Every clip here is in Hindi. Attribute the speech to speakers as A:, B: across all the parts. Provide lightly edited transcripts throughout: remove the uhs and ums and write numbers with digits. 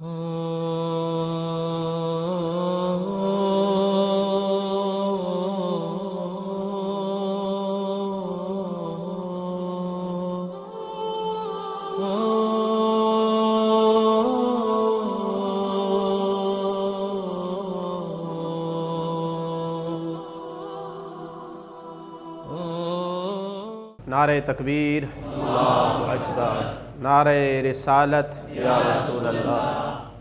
A: नारे तकबीर, अल्लाहु अकबर, नारे रिसालत या रसूल अल्लाह,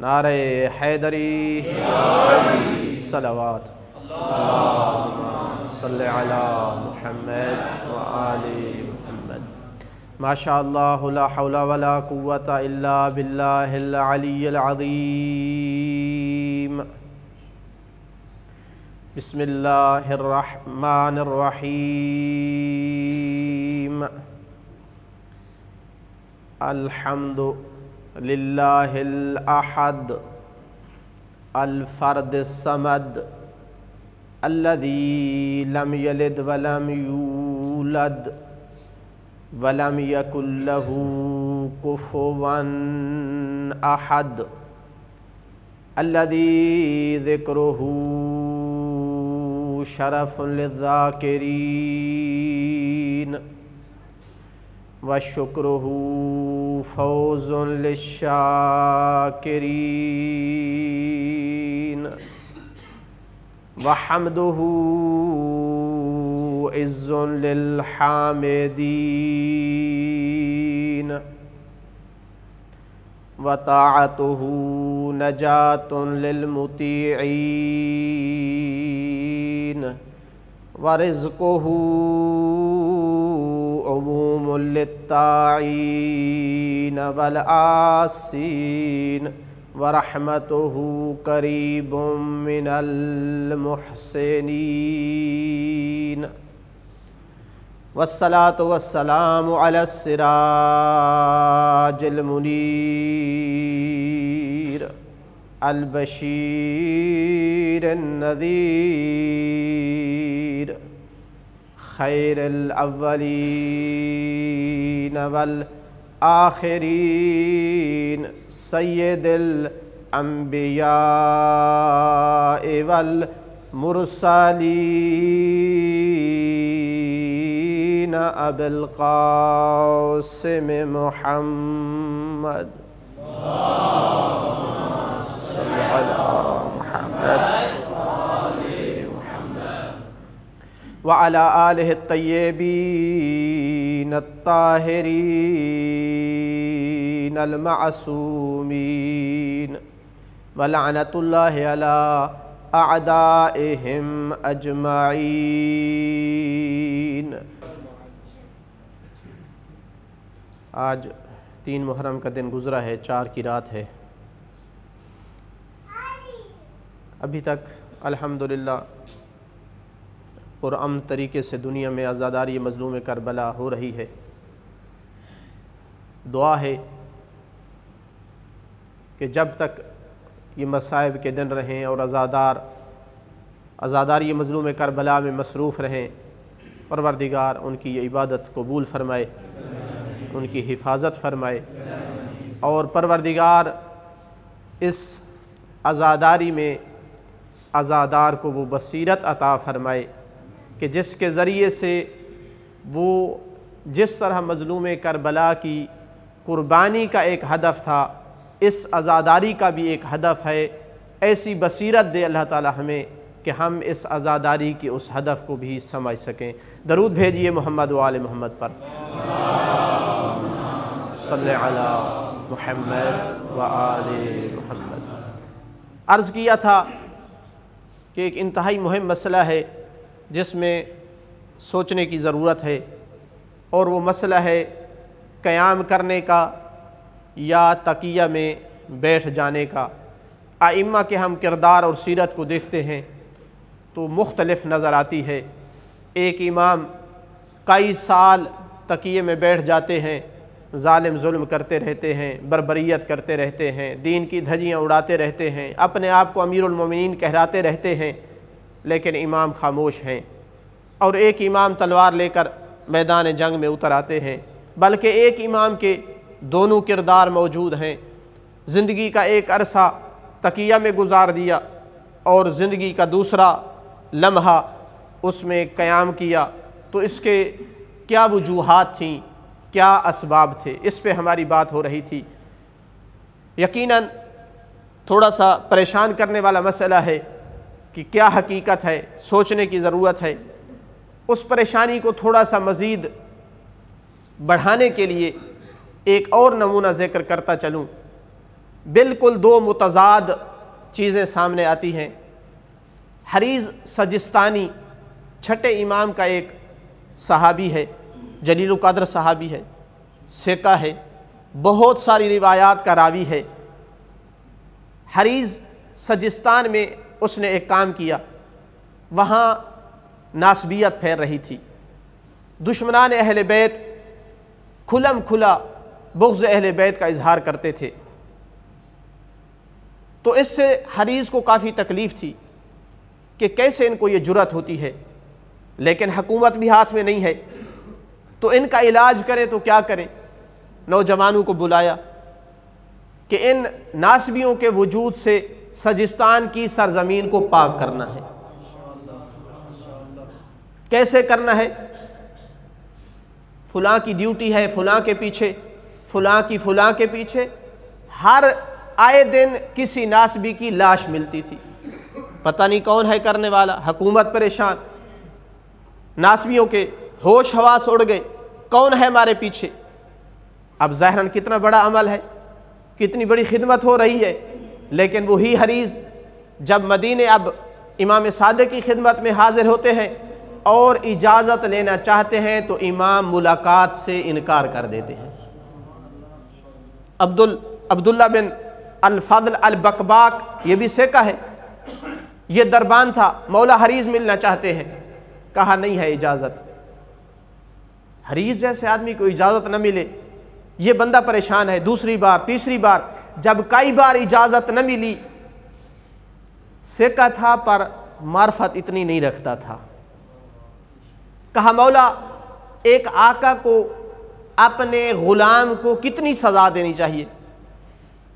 A: नारे हैदरी या अली सलावत, अल्लाहुम्मा सल्लि अला मुहम्मद व आलि मुहम्मद। माशा अल्लाह ला हौला वला कुव्वता इल्ला बिल्लाहिल अलिय्यिल अज़ीम। बिस्मिल्लाहिर्रहमानिर्रहीम। अल्हम्दु लिल्लाहिल अहद अल फर्द समद अल्लज़ी लम यलिद वलम यूलद वलम यकुल लहू कुफुवन अहद अल्लज़ी ज़िक्रुहु शरफ़ुन लिज़्ज़ाकिरीन व शुक्रुहु फ़ौज़ुन लिश्शाकिरीन व हम्दुहु इज़्ज़ुन लिल्हामिदीन व ताअतुहु नजातुन लिलमुतीईन व रिज़्क़ुहु उमूमुन लित्ताईन वल आसीन व रहमतुहु करीबुम मिनल मुहसिनीन। वस्सलातु वस्सलामु अला सिराजिल मुनीर अल बशीर नज़ीर खैरिल अव्वलीन वल आखिरीन सय्यिदिल अंबिया वल मुरसलीन अबुल क़ासिम मुहम्मद व अला आलिहि तय्यबीन अत्ताहिरीन अल मअसूमीन व लअनतुल्लाहि अला अअदाइहिम अजमईन। आज 3 मुहर्रम का दिन गुज़रा है, 4 की रात है। अभी तक अल्हम्दुलिल्लाह पुरअमन तरीके से दुनिया में आज़ादारी मज़लूम करबला हो रही है। दुआ है कि जब तक ये मसाइब के दिन रहें और आज़ादारी मज़लूम करबला में मसरूफ़ रहें, परवरदिगार उनकी ये इबादत कबूल फ़रमाए, उनकी हिफाजत फ़रमाए और परवरदिगार इस आज़ादारी में आज़ादार को वो बसीरत अता फ़रमाए कि जिसके ज़रिए से वो जिस तरह मज़लूम करबला की कुर्बानी का एक हदफ़ था, इस आज़ादारी का भी एक हदफ़ है। ऐसी बसीरत दे अल्लाह ताला हमें कि हम इस आज़ादारी के उस हदफ़ को भी समझ सकें। दरूद भेजिए मोहम्मद व आले मोहम्मद पर। सल्ले अला मुहम्मद व आले मुहम्मद। अर्ज़ किया था कि एक इंतहाई मुहिम मसला है जिसमें सोचने की ज़रूरत है, और वो मसला है क़याम करने का या तकिया में बैठ जाने का। आइम्मा के हम किरदार और सीरत को देखते हैं तो मुख्तलिफ़ नज़र आती है। एक इमाम कई साल तकिए में बैठ जाते हैं, ज़ालिम जुल्म करते रहते हैं, बर्बरियत करते रहते हैं, दीन की धज्जियाँ उड़ाते रहते हैं, अपने आप को अमीरुल मोमिनीन कहलाते रहते हैं, लेकिन इमाम खामोश हैं। और एक इमाम तलवार लेकर मैदान जंग में उतर आते हैं, बल्कि एक इमाम के दोनों किरदार मौजूद हैं। ज़िंदगी का एक अरसा तकिया में गुजार दिया और ज़िंदगी का दूसरा लम्हा उसमें क़याम किया, तो इसके क्या वजूहात थीं, क्या असबाब थे, इस पे हमारी बात हो रही थी। यकीनन थोड़ा सा परेशान करने वाला मसला है कि क्या हकीकत है, सोचने की ज़रूरत है। उस परेशानी को थोड़ा सा मज़ीद बढ़ाने के लिए एक और नमूना ज़िक्र करता चलूँ। बिल्कुल दो मुतज़ाद चीज़ें सामने आती हैं। हरीज़ सजिस्तानी छठे इमाम का एक सहाबी है, जलील क़द्र सहाबी है, सिका है, बहुत सारी रिवायात का रावी है। हरीज़ सजिस्तान में उसने एक काम किया, वहाँ नासबियत फैल रही थी। दुश्मनान अहले बैत खुलम खुला बुग़्ज़ अहले बैत का इजहार करते थे, तो इससे हरीज़ को काफ़ी तकलीफ़ थी कि कैसे इनको ये जुर्रत होती है, लेकिन हुकूमत भी हाथ में नहीं है, तो इनका इलाज करें तो क्या करें। नौजवानों को बुलाया कि इन नासबियों के वजूद से सजिस्तान की सरजमीन को पाक करना है। कैसे करना है? फ़लाँ की ड्यूटी है फ़लाँ के पीछे, फ़लाँ की फ़लाँ के पीछे। हर आए दिन किसी नासबी की लाश मिलती थी, पता नहीं कौन है करने वाला। हुकूमत परेशान, नासबियों के होश हवास उड़ गए, कौन है हमारे पीछे। अब ज़ाहिरन कितना बड़ा अमल है, कितनी बड़ी खिदमत हो रही है, लेकिन वही हरीज़ जब मदीने अब इमाम सादिक की खिदमत में हाजिर होते हैं और इजाज़त लेना चाहते हैं तो इमाम मुलाकात से इनकार कर देते हैं। अब्दुल्ला बिन अल-फज़ल अल-बकबाक, ये भी सिका है, ये दरबान था, मौला हरीज़ मिलना चाहते हैं, कहा नहीं है इजाज़त। हरीज़ जैसे आदमी को इजाज़त न मिले, ये बंदा परेशान है। दूसरी बार तीसरी बार, जब कई बार इजाज़त न मिली, सिका था पर मार्फत इतनी नहीं रखता था, कहा मौला एक आका को अपने ग़ुलाम को कितनी सज़ा देनी चाहिए?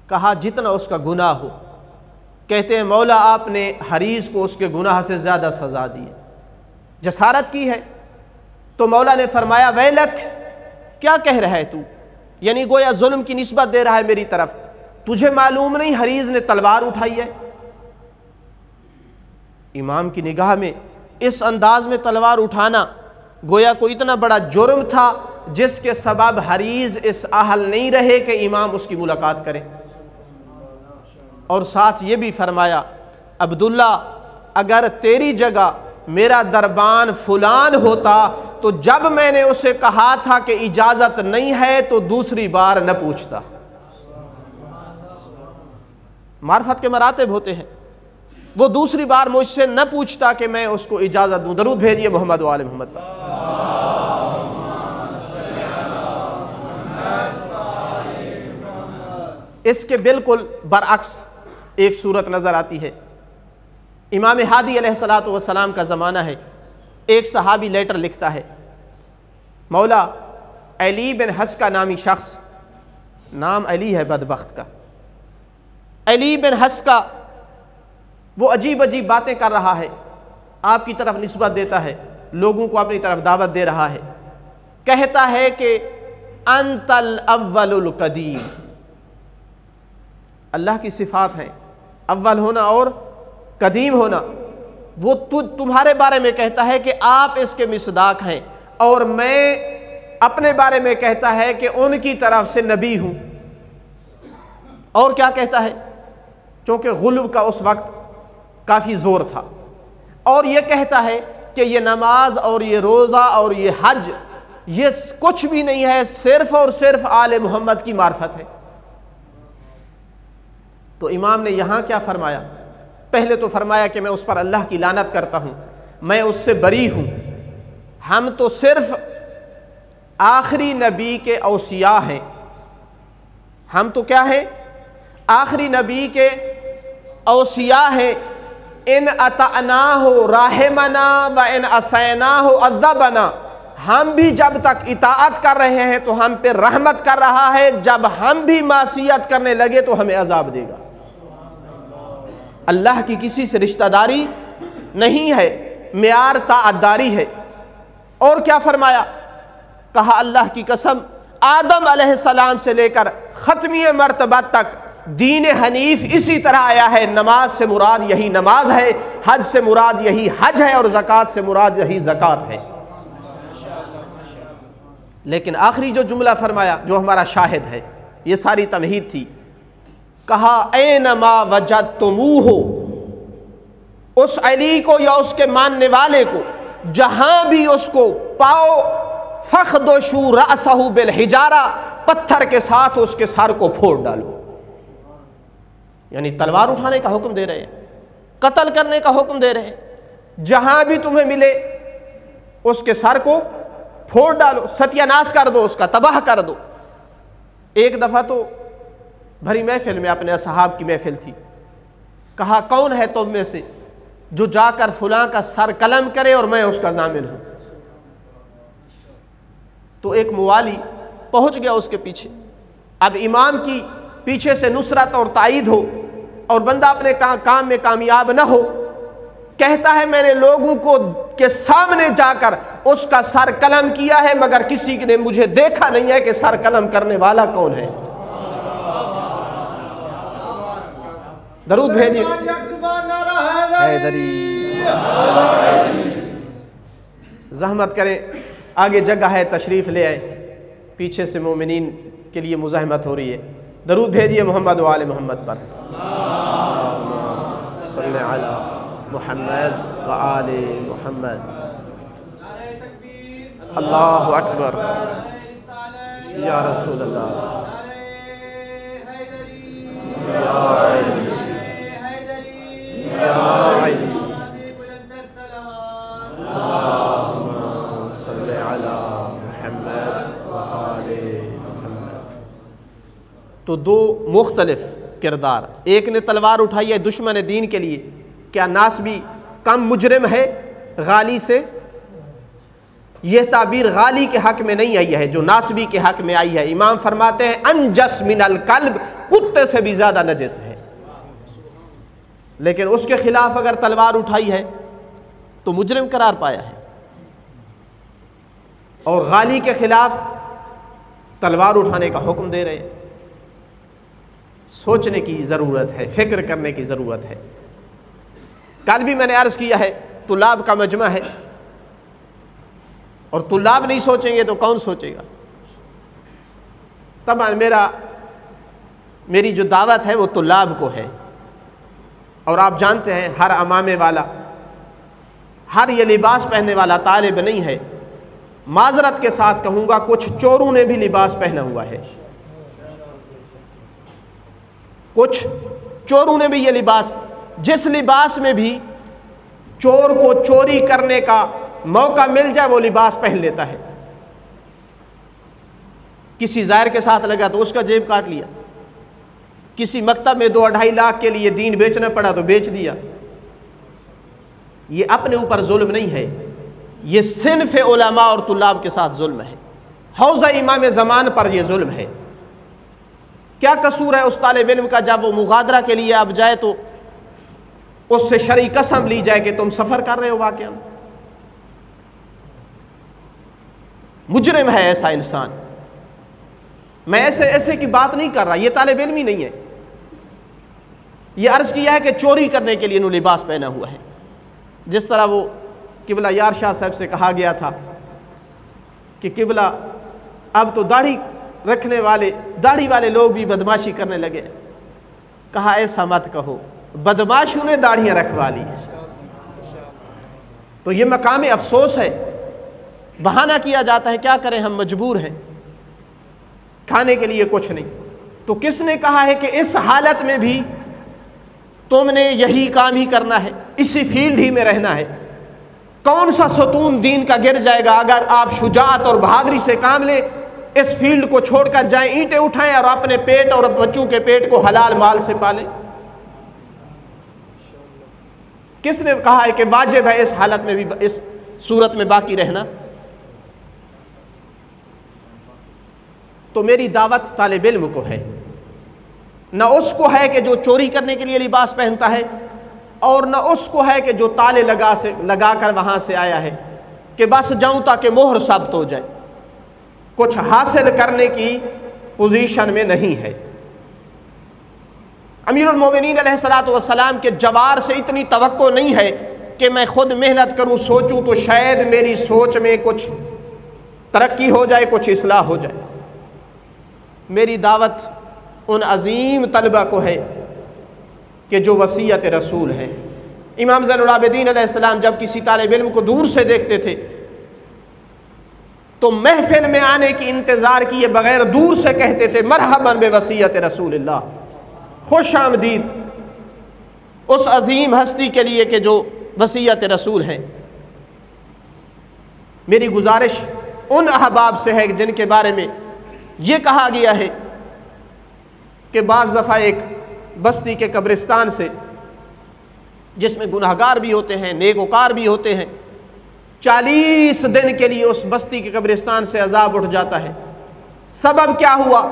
A: कहा जितना उसका गुनाह हो। कहते हैं मौला आपने हरीज़ को उसके गुनाह से ज़्यादा सज़ा दी है, जसारत की है। तो मौला ने फरमाया वैलक, क्या कह रहा है तू? यानी गोया जुल्म की निस्बत दे रहा है मेरी तरफ। तुझे मालूम नहीं हरीज़ ने तलवार उठाई है? इमाम की निगाह में इस अंदाज में तलवार उठाना गोया को इतना बड़ा जुर्म था जिसके सबब हरीज़ इस अहल नहीं रहे कि इमाम उसकी मुलाकात करें। और साथ ये भी फरमाया अब्दुल्ला, अगर तेरी जगह मेरा दरबान फुलान होता तो जब मैंने उसे कहा था कि इजाज़त नहीं है तो दूसरी बार न पूछता। मार्फत के मरातब होते हैं, वो दूसरी बार मुझसे न पूछता कि मैं उसको इजाज़त दूँ। दरूद भेजिए मोहम्मद वाले मोहम्मद पर। इसके बिल्कुल बरअक्स एक सूरत नज़र आती है। इमाम हादी अलैहिस्सलातु वस्सलाम का ज़माना है। एक सहाबी लेटर लिखता है, मौला अली बिन हस्का नामी शख्स, नाम अली है बदबख्त का, अली बिन हस्का वो अजीब अजीब बातें कर रहा है, आपकी तरफ निस्बत देता है, लोगों को अपनी तरफ दावत दे रहा है। कहता है कि अंतल अव्वलुल कदीम, अल्लाह की सिफात हैं अव्वल होना और कदीम होना। वो तुम्हारे बारे में कहता है कि आप इसके मिसदाक हैं, और मैं अपने बारे में कहता है कि उनकी तरफ से नबी हूँ। और क्या कहता है, चूँकि गुल्व का उस वक्त काफ़ी ज़ोर था, और ये कहता है कि ये नमाज और ये रोज़ा और ये हज ये कुछ भी नहीं है, सिर्फ़ और सिर्फ आले मोहम्मद की मार्फत है। तो इमाम ने यहाँ क्या फरमाया? पहले तो फरमाया कि मैं उस पर अल्लाह की लानत करता हूँ, मैं उससे बरी हूँ, हम तो सिर्फ आखिरी नबी के औसिया हैं। हम तो क्या हैं? आखिरी नबी के औसिया हैं। इन अताना हो राहमना व इन असैना हो अज़बना, हम भी जब तक इताअत कर रहे हैं तो हम पे रहमत कर रहा है, जब हम भी मासियत करने लगे तो हमें अजाब देगा। अल्लाह की किसी से रिश्तेदारी नहीं है, मियार ताअद्दारी है। और क्या फरमाया, कहा अल्लाह की कसम, आदम अलैहिस्सलाम से लेकर ख़त्मी मर्तबा तक दीन हनीफ इसी तरह आया है। नमाज से मुराद यही नमाज है, हज से मुराद यही हज है, और ज़कात से मुराद यही ज़कात है। लेकिन आखिरी जो जुमला फरमाया, जो हमारा शाहिद है, ये सारी तमहीद थी। कहा ऐनमा वजदतुमूहु, उस अली को या उसके मानने वाले को जहां भी उसको पाओ, फख्दशू रअसहु बिल हिजारा, पत्थर के साथ उसके सर को फोड़ डालो। यानी तलवार उठाने का हुक्म दे रहे हैं, कत्ल करने का हुक्म दे रहे हैं। जहां भी तुम्हें मिले उसके सर को फोड़ डालो, सत्यानाश कर दो, उसका तबाह कर दो। एक दफा तो भरी महफिल में, अपने असहाब की महफिल थी, कहा कौन है तुम में से जो जाकर फलां का सर कलम करे और मैं उसका जामिन हूं। तो एक मुवाली पहुंच गया उसके पीछे। अब इमाम की पीछे से नुसरत और ताईद हो और बंदा अपने काम में कामयाब ना हो, कहता है मैंने लोगों को के सामने जाकर उसका सर कलम किया है, मगर किसी ने मुझे देखा नहीं है कि सर कलम करने वाला कौन है। दरूद भेजिए। जहमत करें, आगे जगह है, तशरीफ़ ले आए, पीछे से मोमिनीन के लिए मुज़ाहमत हो रही है। दरूद भेजिए मोहम्मद व आले मोहम्मद पर। सल्ले अला मुहम्मद व आले मोहम्मद। अल्लाहु अकबर। या रसूल अल्लाह। तो दो मुख्तलिफ किरदार, एक ने तलवार उठाई है दुश्मन दीन के लिए। क्या नासबी कम मुजरिम है गाली से? यह ताबीर गाली के हक में नहीं आई है, जो नासबी के हक में आई है। इमाम फरमाते हैं अनजस मिनल कल्ब, कुत्ते से भी ज्यादा नजस है। लेकिन उसके खिलाफ अगर तलवार उठाई है तो मुजरिम करार पाया है, और गाली के खिलाफ तलवार उठाने का हुक्म दे रहे हैं। सोचने की ज़रूरत है, फिक्र करने की ज़रूरत है। कल भी मैंने अर्ज़ किया है, तुलाब का मजमा है, और तुलाब नहीं सोचेंगे तो कौन सोचेगा। तब मेरी जो दावत है वो तुलाब को है। और आप जानते हैं हर अमामे वाला, हर ये लिबास पहनने वाला तालिब नहीं है। माजरत के साथ कहूँगा, कुछ चोरों ने भी लिबास पहना हुआ है। कुछ चोरों ने भी ये लिबास, जिस लिबास में भी चोर को चोरी करने का मौका मिल जाए वो लिबास पहन लेता है। किसी ज़ाहिर के साथ लगा तो उसका जेब काट लिया, किसी मकतब में 2-2.5 लाख के लिए दीन बेचना पड़ा तो बेच दिया। ये अपने ऊपर जुल्म नहीं है, ये सिन्फ़ उलमा और तुल्लाब के साथ जुल्म है। हौज़ा इमाम ज़मान पर यह जुल्म है। क्या कसूर है उस तालिब इल्म का, जब वो मुगादरा के लिए अब जाए तो उससे शरई कसम ली जाए कि तुम सफ़र कर रहे हो। वाक़ई मुजरिम है ऐसा इंसान। मैं ऐसे की बात नहीं कर रहा, ये तालिब इल्म ही नहीं है। ये अर्ज़ किया है कि चोरी करने के लिए इन्होंने लिबास पहना हुआ है। जिस तरह वो किबला यार शाह साहब से कहा गया था कि किबला अब तो दाढ़ी रखने वाले, दाढ़ी वाले लोग भी बदमाशी करने लगे। कहा ऐसा मत कहो, बदमाशों ने दाढ़ियाँ रखवा ली है। तो ये मकाम अफसोस है। बहाना किया जाता है, क्या करें हम मजबूर हैं, खाने के लिए कुछ नहीं। तो किसने कहा है कि इस हालत में भी तुमने यही काम ही करना है, इसी फील्ड ही में रहना है? कौन सा सतून दीन का गिर जाएगा अगर आप शुजाअत और बहादुरी से काम ले, इस फील्ड को छोड़कर जाएं, ईंटें उठाएं और अपने पेट और बच्चों के पेट को हलाल माल से पालें? किसने कहा है कि वाजिब है इस हालत में भी, इस सूरत में बाकी रहना? तो मेरी दावत तालिब इल्म को है, न उसको है कि जो चोरी करने के लिए लिबास पहनता है, और न उसको है कि जो ताले लगा कर वहाँ से आया है कि बस जाऊँ ताकि मोहर साबित हो जाए, कुछ हासिल करने की पोजीशन में नहीं है। अमीरुल मोमिनीन अलैहिस्सलातु वस्सलाम के जवार से इतनी तवक्को नहीं है कि मैं खुद मेहनत करूँ, सोचूँ तो शायद मेरी सोच में कुछ तरक्की हो जाए, कुछ इस्लाह हो जाए। मेरी दावत उन अजीम तलबा को है कि जो वसीयत रसूल है। इमाम ज़ैनुल आबिदीन अलैहिस्सलाम जब किसी तालिब इल्म को दूर से देखते थे तो महफिल में आने की इंतज़ार किए बगैर दूर से कहते थे, मरहबन बे वसीयत रसूलिल्लाह, खुश आमदीद उस अजीम हस्ती के लिए कि जो वसीयत रसूल है। मेरी गुजारिश उन अहबाब से है जिनके बारे में ये कहा गया है कि बाज़ दफ़ा एक बस्ती के कब्रिस्तान से, जिसमें गुनहगार भी होते हैं, नेकोकार भी होते हैं, 40 दिन के लिए उस बस्ती के कब्रिस्तान से अजाब उठ जाता है। सबब क्या हुआ?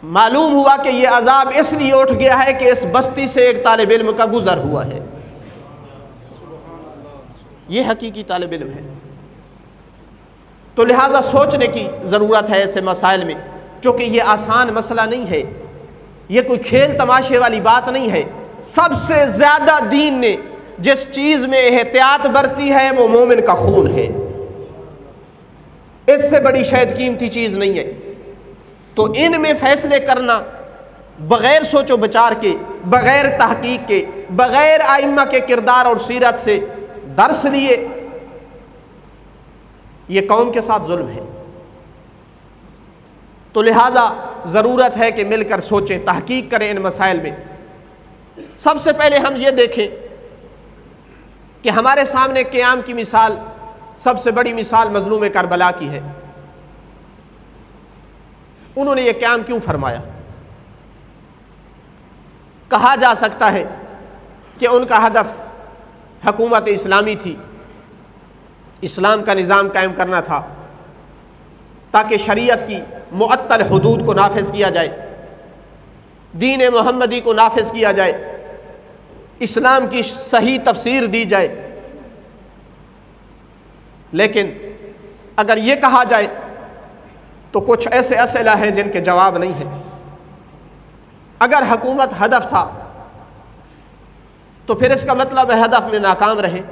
A: मालूम हुआ कि यह अजाब इसलिए उठ गया है कि इस बस्ती से एक तालिब इल्म का गुजर हुआ है। यह हकीकी तालिब इल्म है। तो लिहाजा सोचने की ज़रूरत है ऐसे मसाइल में, चूँकि ये आसान मसला नहीं है, ये कोई खेल तमाशे वाली बात नहीं है। सबसे ज़्यादा दीन ने जिस चीज़ में एहतियात बरती है वो मोमिन का खून है। इससे बड़ी शायद कीमती चीज़ नहीं है। तो इनमें फ़ैसले करना बग़ैर सोचो विचार के, बग़ैर तहकीक के, बग़ैर आइम्मा के किरदार और सीरत से दर्स लिए, ये कौम के साथ जुल्म है। तो लिहाजा ज़रूरत है कि मिलकर सोचें, तहकीक करें इन मसाइल में। सबसे पहले हम ये देखें कि हमारे सामने क़याम की मिसाल, सबसे बड़ी मिसाल मज़लूम करबला की है। उन्होंने ये क़याम क्यों फरमाया? कहा जा सकता है कि उनका हदफ हुकूमत इस्लामी थी, इस्लाम का निज़ाम कायम करना था ताकि शरीयत की मुअत्तल हुदूद को नाफिज किया जाए, दीन मोहम्मदी को नाफिज किया जाए, इस्लाम की सही तफसीर दी जाए। लेकिन अगर ये कहा जाए तो कुछ ऐसे असला हैं जिनके जवाब नहीं है। अगर हुकूमत हदफ था तो फिर इसका मतलब है हदफ में नाकाम रहे।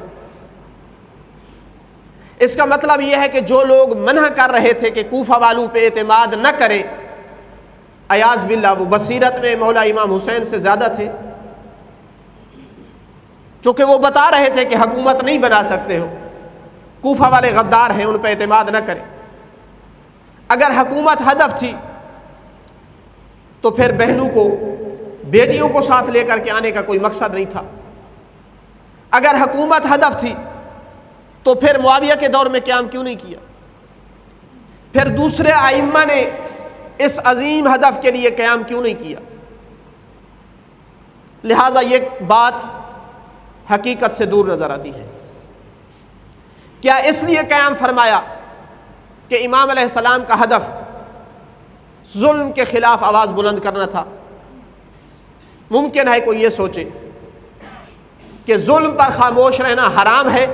A: इसका मतलब यह है कि जो लोग मना कर रहे थे कि कूफा वालों पे एतमाद न करें, अयाज़ बिल्लाह वो बसीरत में मौला इमाम हुसैन से ज़्यादा थे, चूँकि वो बता रहे थे कि हुकूमत नहीं बना सकते हो, कूफा वाले गद्दार हैं, उन पर एतमाद न करें। अगर हुकूमत हदफ थी तो फिर बहनों को, बेटियों को साथ लेकर के आने का कोई मकसद नहीं था। अगर हुकूमत हदफ थी तो फिर मुआविया के दौर में क़याम क्यों नहीं किया? फिर दूसरे आइम्मा ने इस अजीम हदफ के लिए क़याम क्यों नहीं किया? लिहाजा ये बात हकीकत से दूर नज़र आती है। क्या इसलिए क़याम फरमाया कि इमाम अलैहिस्सलाम का हदफ जुल्म के ख़िलाफ़ आवाज़ बुलंद करना था? मुमकिन है कोई ये सोचे कि जुल्म पर खामोश रहना हराम है,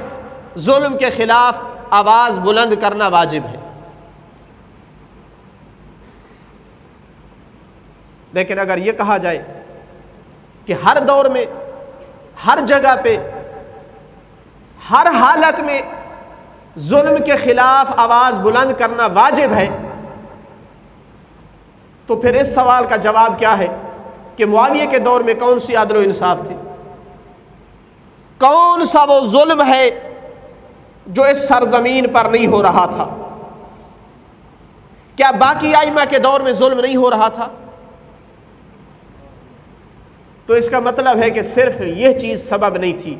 A: जुल्म के ख़िलाफ़ आवाज़ बुलंद करना वाजिब है। लेकिन अगर ये कहा जाए कि हर दौर में, हर जगह पे, हर हालत में जुल्म के ख़िलाफ़ आवाज़ बुलंद करना वाजिब है, तो फिर इस सवाल का जवाब क्या है कि मुआविया के दौर में कौन सी अदल व इंसाफ थी? कौन सा वो जुल्म है जो इस सरजमीन पर नहीं हो रहा था? क्या बाकी आइमा के दौर में जुल्म नहीं हो रहा था? तो इसका मतलब है कि सिर्फ यह चीज़ सबब नहीं थी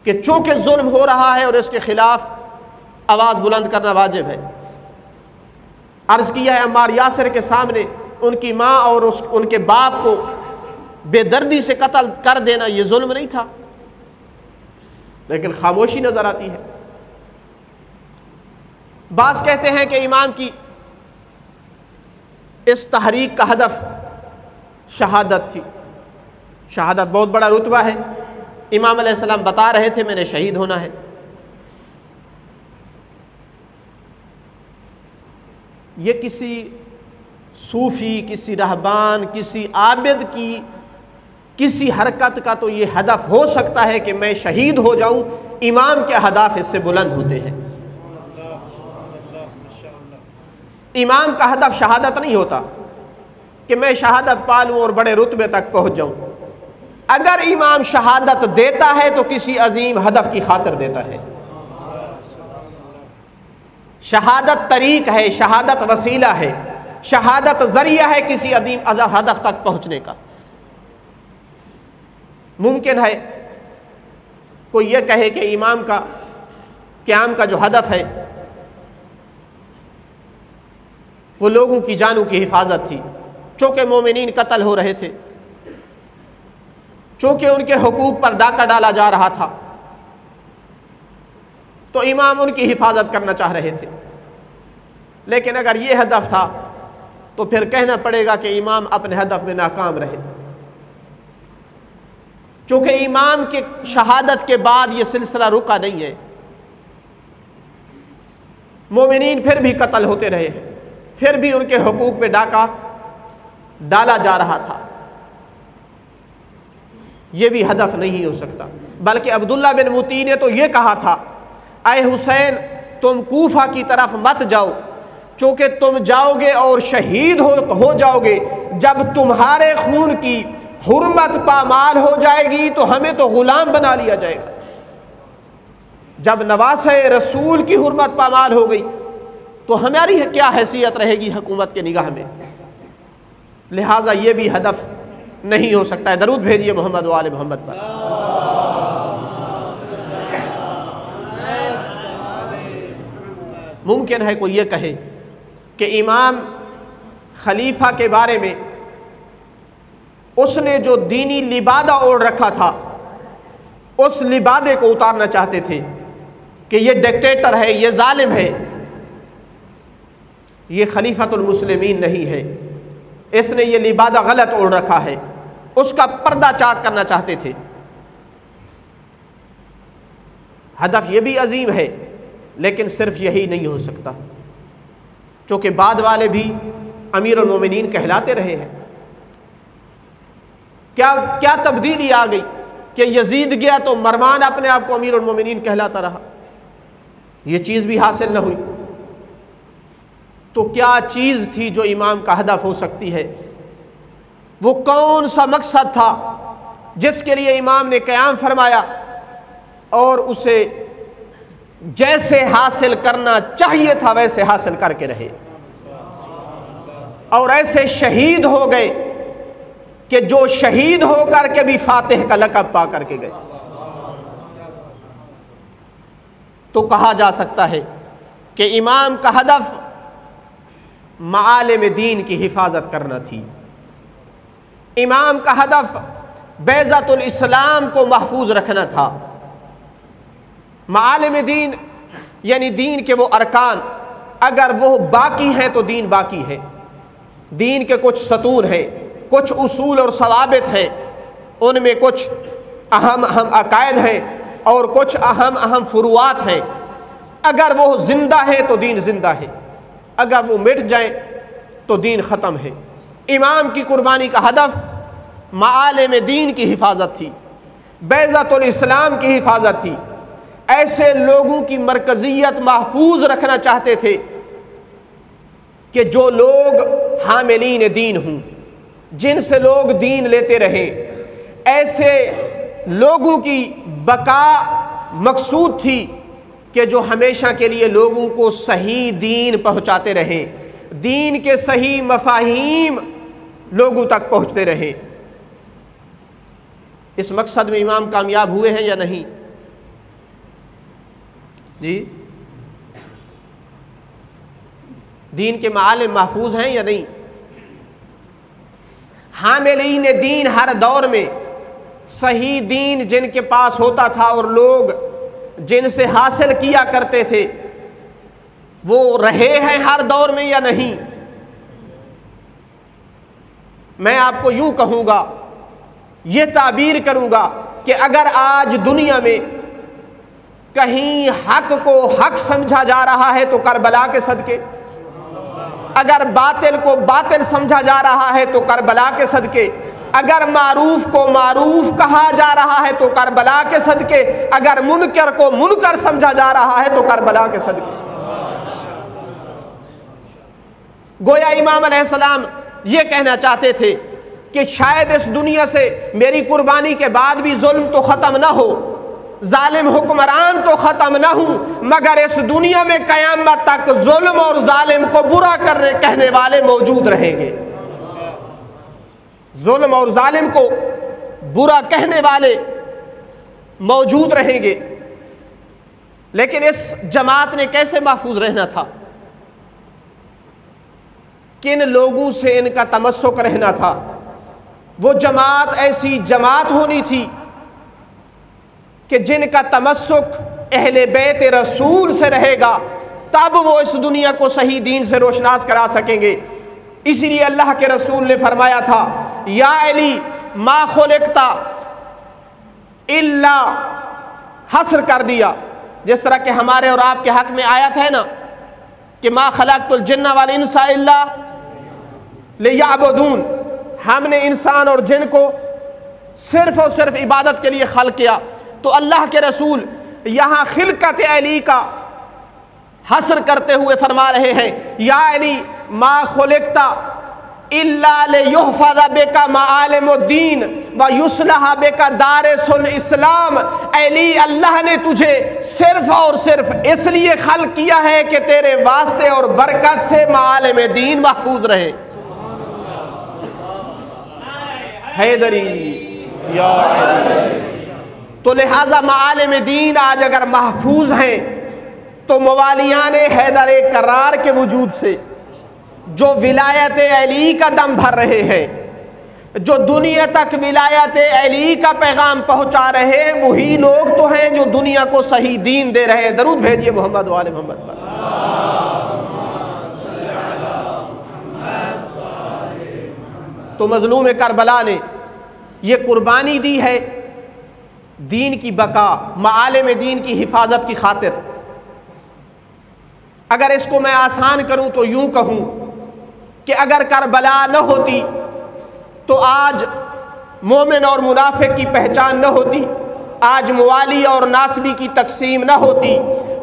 A: कि चूंकि जुल्म हो रहा है और इसके खिलाफ आवाज़ बुलंद करना वाजिब है। अर्ज़ किया है अम्मार यासिर के सामने उनकी माँ और उनके बाप को बेदर्दी से कत्ल कर देना ये जुल्म नहीं था, लेकिन खामोशी नज़र आती है। बास कहते हैं कि इमाम की इस तहरीक का हदफ शहादत थी। शहादत बहुत बड़ा रुतबा है। इमाम अलैहिस्सलाम बता रहे थे मैंने शहीद होना है। ये किसी सूफ़ी, किसी रहबान, किसी आबिद की किसी हरकत का तो ये हदफ हो सकता है कि मैं शहीद हो जाऊं। इमाम के अहदाफ इससे बुलंद होते हैं। इमाम का हदफ शहादत नहीं होता कि मैं शहादत पा लूं और बड़े रुतबे तक पहुंच जाऊं। अगर इमाम शहादत देता है तो किसी अजीम हदफ की खातिर देता है। शहादत तरीक है, शहादत वसीला है, शहादत जरिया है किसी अजीम हदफ तक पहुंचने का। मुमकिन है कोई ये कहे कि इमाम का क़याम का जो हदफ है वो लोगों की जानों की हिफाजत थी। चूँकि मोमिनीन कत्ल हो रहे थे, चूँकि उनके हुकूक पर डाका डाला जा रहा था, तो इमाम उनकी हिफाजत करना चाह रहे थे। लेकिन अगर ये हदफ था तो फिर कहना पड़ेगा कि इमाम अपने हदफ में नाकाम रहे। चूँकि इमाम के शहादत के बाद ये सिलसिला रुका नहीं है, मोमिनीन फिर भी कत्ल होते रहे हैं, फिर भी उनके हुकूक पे डाका डाला जा रहा था। ये भी हदफ नहीं हो सकता। बल्कि अब्दुल्ला बिन मुती ने तो ये कहा था, ऐ हुसैन तुम कूफा की तरफ मत जाओ, चूँकि तुम जाओगे और शहीद हो जाओगे। जब तुम्हारे खून की हुर्मत पामाल हो जाएगी तो हमें तो गुलाम बना लिया जाएगा। जब नवासे रसूल की हुर्मत पामाल हो गई तो हमारी क्या हैसियत रहेगी हुकूमत के निगाह में। लिहाजा ये भी हदफ नहीं हो सकता है। दरूद भेजिए मोहम्मद वाले मोहम्मद पर। मुमकिन है कोई ये कहे कि इमाम खलीफा के बारे में उसने जो दीनी लिबादा ओढ़ रखा था उस लिबादे को उतारना चाहते थे कि ये डिक्टेटर है, ये जालिम है, ये खलीफतुल मुस्लिमीन नहीं है, इसने ये लिबादा गलत ओढ़ रखा है, उसका पर्दा चाक करना चाहते थे। हदफ ये भी अजीम है, लेकिन सिर्फ यही नहीं हो सकता, क्योंकि बाद वाले भी अमीरुल मोमिनीन कहलाते रहे हैं। क्या तब्दीली आ गई कि यजीद गया तो मरवान अपने आप को अमीरुल मोमिनीन कहलाता रहा। ये चीज़ भी हासिल न हुई तो क्या चीज़ थी जो इमाम का हदफ हो सकती है? वो कौन सा मकसद था जिसके लिए इमाम ने क़याम फरमाया और उसे जैसे हासिल करना चाहिए था वैसे हासिल करके रहे, और ऐसे शहीद हो गए कि जो शहीद होकर के भी फातिह का लक़ब पा करके गए। तो कहा जा सकता है कि इमाम का हदफ मालिम दीन की हिफाजत करना थी। इमाम का हदफ बैज़तुल इस्लाम को महफूज रखना था। मालिम दीन यानी दीन के वो अरकान अगर वो बाकी हैं तो दीन बाकी है। दीन के कुछ सतून हैं, कुछ उसूल और सवाबित हैं, उनमें कुछ अहम अकायद हैं और कुछ अहम फुरुआत हैं। अगर वो ज़िंदा है तो दीन ज़िंदा है, अगर वो मिट जाए तो दीन ख़त्म है। इमाम की कुर्बानी का हदफ मालिम दीन की हिफाजत थी, बैज़तुल इस्लाम की हिफाजत थी। ऐसे लोगों की मरकज़ियत महफूज रखना चाहते थे कि जो लोग हामिलीन दीन हों, जिनसे लोग दीन लेते रहें। ऐसे लोगों की बका मकसूद थी कि जो हमेशा के लिए लोगों को सही दीन पहुँचाते रहें, दीन के सही मफ़ाहीम लोगों तक पहुँचते रहें। इस मकसद में इमाम कामयाब हुए हैं या नहीं? जी, दीन के मालिम महफूज हैं या नहीं? हामिलीन दीन हर दौर में सही दीन जिनके पास होता था और लोग जिनसे हासिल किया करते थे वो रहे हैं हर दौर में या नहीं? मैं आपको यूं कहूँगा, ये ताबीर करूँगा कि अगर आज दुनिया में कहीं हक को हक समझा जा रहा है तो करबला के सदके, अगर बातिल को बातिल समझा जा रहा है तो करबला के सदके, अगर मारूफ को मारूफ कहा जा रहा है तो करबला के सदके, अगर मुनकर को मुनकर समझा जा रहा है तो करबला के सदके। गोया इमाम अलैहिस्सलाम ये कहना चाहते थे कि शायद इस दुनिया से मेरी कुर्बानी के बाद भी जुल्म तो ख़त्म ना हो, जालिम हुक्मरान तो ख़त्म ना हो, मगर इस दुनिया में क़यामत तक जुल्म और जालिम को बुरा करने कहने वाले मौजूद रहेंगे। जुल्म और जालिम को बुरा कहने वाले मौजूद रहेंगे। लेकिन इस जमात ने कैसे महफूज रहना था? किन लोगों से इनका तमस्सुक रहना था? वो जमात ऐसी जमात होनी थी कि जिनका तमस्सुक अहले बैत रसूल से रहेगा, तब वो इस दुनिया को सही दीन से रोशनास करा सकेंगे। इसलिए अल्लाह के रसूल ने फरमाया था, या अली मा खुलिकता इल्ला, हस्र कर दिया, जिस तरह के हमारे और आपके हक में आयत है ना कि मा खलक़तुल जिन्ना वल इंसा इल्ला लियअबुदून, हमने इंसान और जिन को सिर्फ और सिर्फ इबादत के लिए खल्क़ किया। तो अल्लाह के रसूल यहाँ खिलकत अली का हस्र करते हुए फरमा रहे हैं, या अली मा खुलिकता इल्ला लियुहफ़ज़ बिका मआलिमुद्दीन व युस्लह बिका दारुल इस्लाम। अली, अल्लाह ने तुझे सिर्फ और सिर्फ इसलिए खल्क़ किया है कि तेरे वास्ते और बरकत से मालिम दीन महफूज रहे। हैदरी या तो लिहाजा मालिम दीन आज अगर महफूज हैं तो मवालियान हैदर करार के वजूद से जो विलायत अली का दम भर रहे हैं, जो दुनिया तक विलायत अली का पैगाम पहुंचा रहे हैं, वही लोग तो हैं जो दुनिया को सही दीन दे रहे हैं। दरूद भेजिए मोहम्मद वाले मोहम्मद पर। तो मजलूम करबला ने ये कुर्बानी दी है दीन की बका, मालिम दीन की हिफाजत की खातिर। अगर इसको मैं आसान करूं तो यूं कहूं कि अगर करबला न होती तो आज मोमिन और मुनाफिक की पहचान न होती, आज मुवाली और नासबी की तकसीम न होती,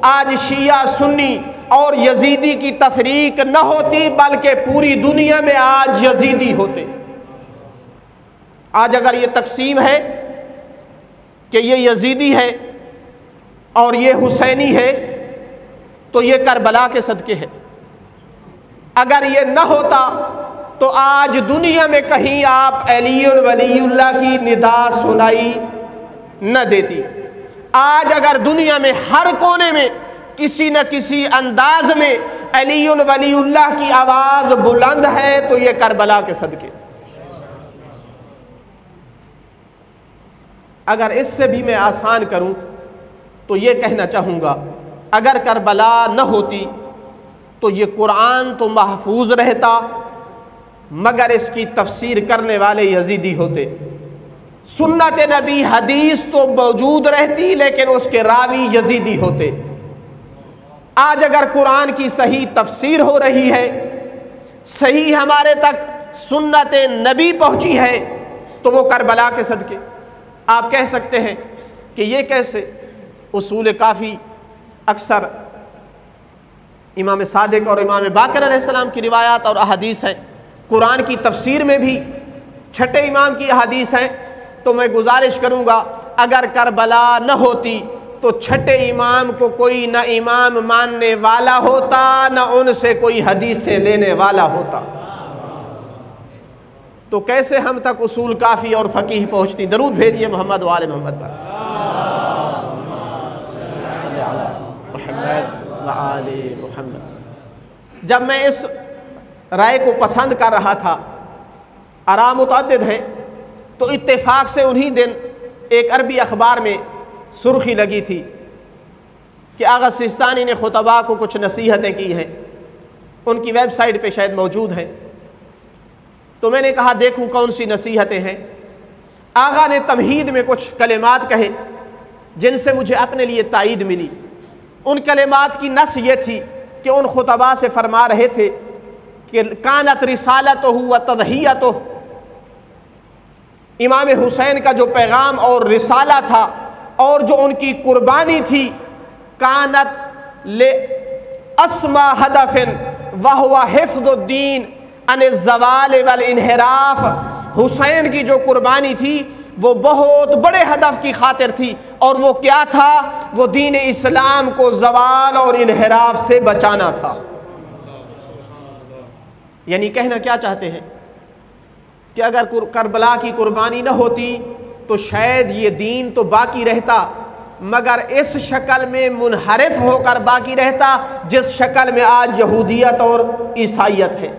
A: आज शिया सुन्नी और यजीदी की तफरीक न होती, बल्कि पूरी दुनिया में आज यजीदी होते। आज अगर ये तकसीम है कि ये यजीदी है और ये हुसैनी है तो ये करबला के सदके है। अगर ये न होता तो आज दुनिया में कहीं आप अली वलीउल्लाह की निदा सुनाई न देती। आज अगर दुनिया में हर कोने में किसी न किसी अंदाज में अली वलीउल्लाह की आवाज़ बुलंद है तो ये करबला के सदके। अगर इससे भी मैं आसान करूं तो ये कहना चाहूँगा, अगर करबला न होती तो ये कुरान तो महफूज रहता, मगर इसकी तफसीर करने वाले यजीदी होते। सुन्नत नबी हदीस तो मौजूद रहती, लेकिन उसके रावी यजीदी होते। आज अगर कुरान की सही तफसीर हो रही है, सही हमारे तक सुन्नत नबी पहुँची है, तो वो करबला के सदके। आप कह सकते हैं कि ये कैसे? उसूल काफ़ी अक्सर इमाम सादिक और इमाम बाकर अलैहिस्सलाम की रिवायात और अहादीस हैं। कुरान की तफसीर में भी छठे इमाम की अहादीस हैं। तो मैं गुजारिश करूँगा, अगर करबला न होती तो छठे इमाम को कोई न इमाम मानने वाला होता, न उनसे कोई हदीसें लेने वाला होता। तो कैसे हम तक उसूल काफ़ी और फ़कीह पहुँचती? दरूद भेजिए मोहम्मद वाले मोहम्मद पर। जब मैं इस राय को पसंद कर रहा था, आरा मुतअद्दिद है, तो इत्तेफाक से उन्हीं दिन एक अरबी अखबार में सुर्खी लगी थी कि आगा सिस्तानी ने खुतबा को कुछ नसीहतें की हैं। उनकी वेबसाइट पे शायद मौजूद हैं। तो मैंने कहा देखूं कौन सी नसीहतें हैं। आगा ने तमहीद में कुछ कलिमात कहे जिनसे मुझे अपने लिए ताईद मिली। उन कलिमात की नस ये थी कि उन खुतबा से फरमा रहे थे कि कानत रिसालतुहु व तदहियतुहु, इमाम हुसैन का जो पैगाम और रिसाला था और जो उनकी कुर्बानी थी, कानत ले अस्मा हदफिन वहुवा हिफ्जुद्दीन अन ज़वाल वल इन्हिराफ। हुसैन की जो कुर्बानी थी वो बहुत बड़े हदफ की खातिर थी, और वो क्या था? वो दीन इस्लाम को ज़वाल और इन्हिराफ से बचाना था। यानी कहना क्या चाहते हैं कि अगर करबला की कुर्बानी न होती तो शायद ये दीन तो बाकी रहता, मगर इस शक्ल में मुनहरिफ होकर बाकी रहता जिस शक्ल में आज यहूदियत और ईसाइयत है,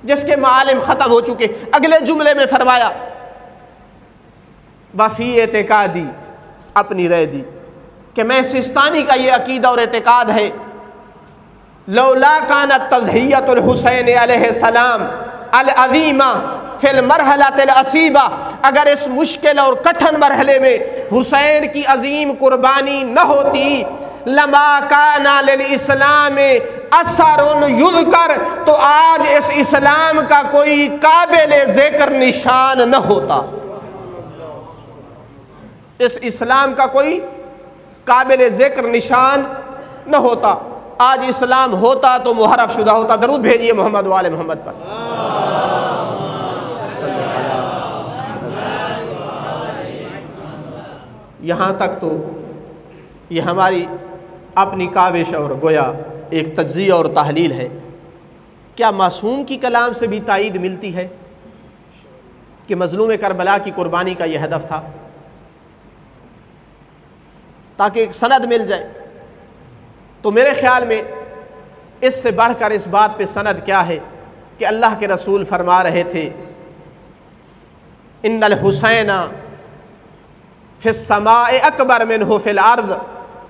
A: जिसके मालिम ख़त्म हो चुके। अगले जुमले में फरमाया वफ़ी एतिकादी, अपनी राय दी कि मैं सिस्तानी का ये अकीदा और एतिकाद है, लौला कानत तज़हियतुल हुसैन अलैहिस्सलाम अल अज़ीमा फिल मरहलतिल असीबा, अगर इस मुश्किल और कठिन मरहले में हुसैन की अजीम कुर्बानी न होती, लमा काना लिल इस्लाम असरुन युज़कर, तो आज इस इस्लाम का कोई काबिल ज़िक्र निशान न होता। इस इस्लाम का कोई काबिल ज़िक्र निशान न होता। आज इस्लाम होता तो मुहर्रफ शुदा होता। दरूद भेजिए मोहम्मद वाले मोहम्मद पर। यहाँ तक तो ये हमारी अपनी काविश और गोया एक तज्ज़िया और तहलील है। क्या मासूम की कलाम से भी ताईद मिलती है कि मज़लूम करबला की कुर्बानी का यह हदफ था, ताकि एक सनद मिल जाए? तो मेरे ख़्याल में इससे बढ़कर इस बात पे सनद क्या है कि अल्लाह के रसूल फरमा रहे थे, इन्नल हुसैना फिस समाए अकबर मिन्हु फिल अर्द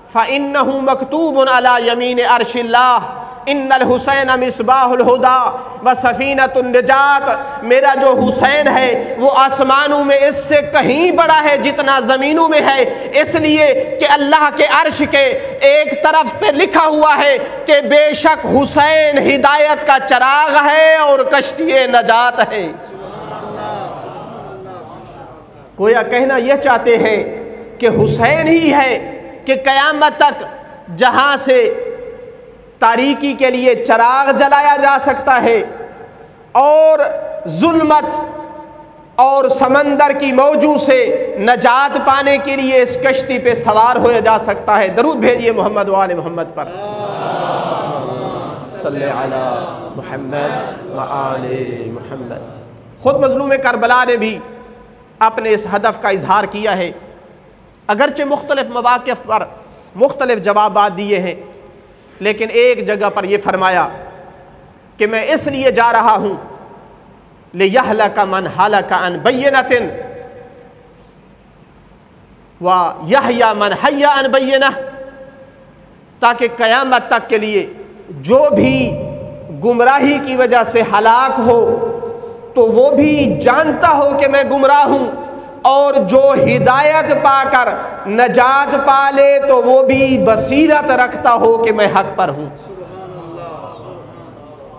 A: फ़इन्नहु मकतूबुन अला यमीन अर्शिल्लाह, इन्नल हुसैन मिसबाहुल हुदा व सफ़ीनतुन निजात। मेरा जो हुसैन है वो आसमानों में इससे कहीं बड़ा है जितना ज़मीनों में है, इसलिए कि अल्लाह के अर्श के एक तरफ पे लिखा हुआ है कि बेशक हुसैन हिदायत का चराग है और कश्ती नजात है। गोया कहना यह चाहते हैं कि हुसैन ही है कि क़यामत तक जहाँ से तारीकी के लिए चराग जलाया जा सकता है और जुल्मत और समंदर की मौजों से नजात पाने के लिए इस कश्ती पे सवार होया जा सकता है। दरूद भेजिए मोहम्मद वाले मोहम्मद पर। सल्ले अला मुहम्मद व आले मुहम्मद। ख़ुद मज़लूम करबला ने भी अपने इस हदफ का इजहार किया है, अगरचे मुख्तलिफ मवाक़िफ़ पर मुख्तलिफ जवाबात दिए हैं, लेकिन एक जगह पर यह फरमाया कि मैं इसलिए जा रहा हूँ लियहलक मन हलक अन बय्यनतिन व यहया मन हय्या अन बय्यनह, ताकि क़यामत तक के लिए जो भी गुमराही की वजह से हलाक हो तो वो भी जानता हो कि मैं गुमराह हूँ, और जो हिदायत पाकर नजात पाले तो वो भी बसीरत रखता हो कि मैं हक पर हूँ।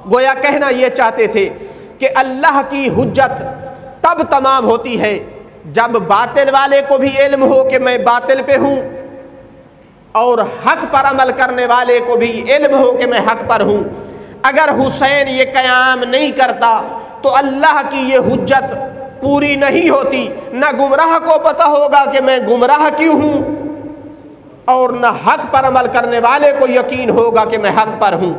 A: गोया कहना ये चाहते थे कि अल्लाह की हुज्जत तब तमाम होती है जब बातिल वाले को भी इल्म हो कि मैं बातिल पे हूँ, और हक पर अमल करने वाले को भी इल्म हो कि मैं हक पर हूँ। अगर हुसैन ये क़याम नहीं करता तो अल्लाह की ये हुज्जत पूरी नहीं होती। न गुमराह को पता होगा कि मैं गुमराह क्यों हूँ, और न हक पर अमल करने वाले को यकीन होगा कि मैं हक पर हूँ।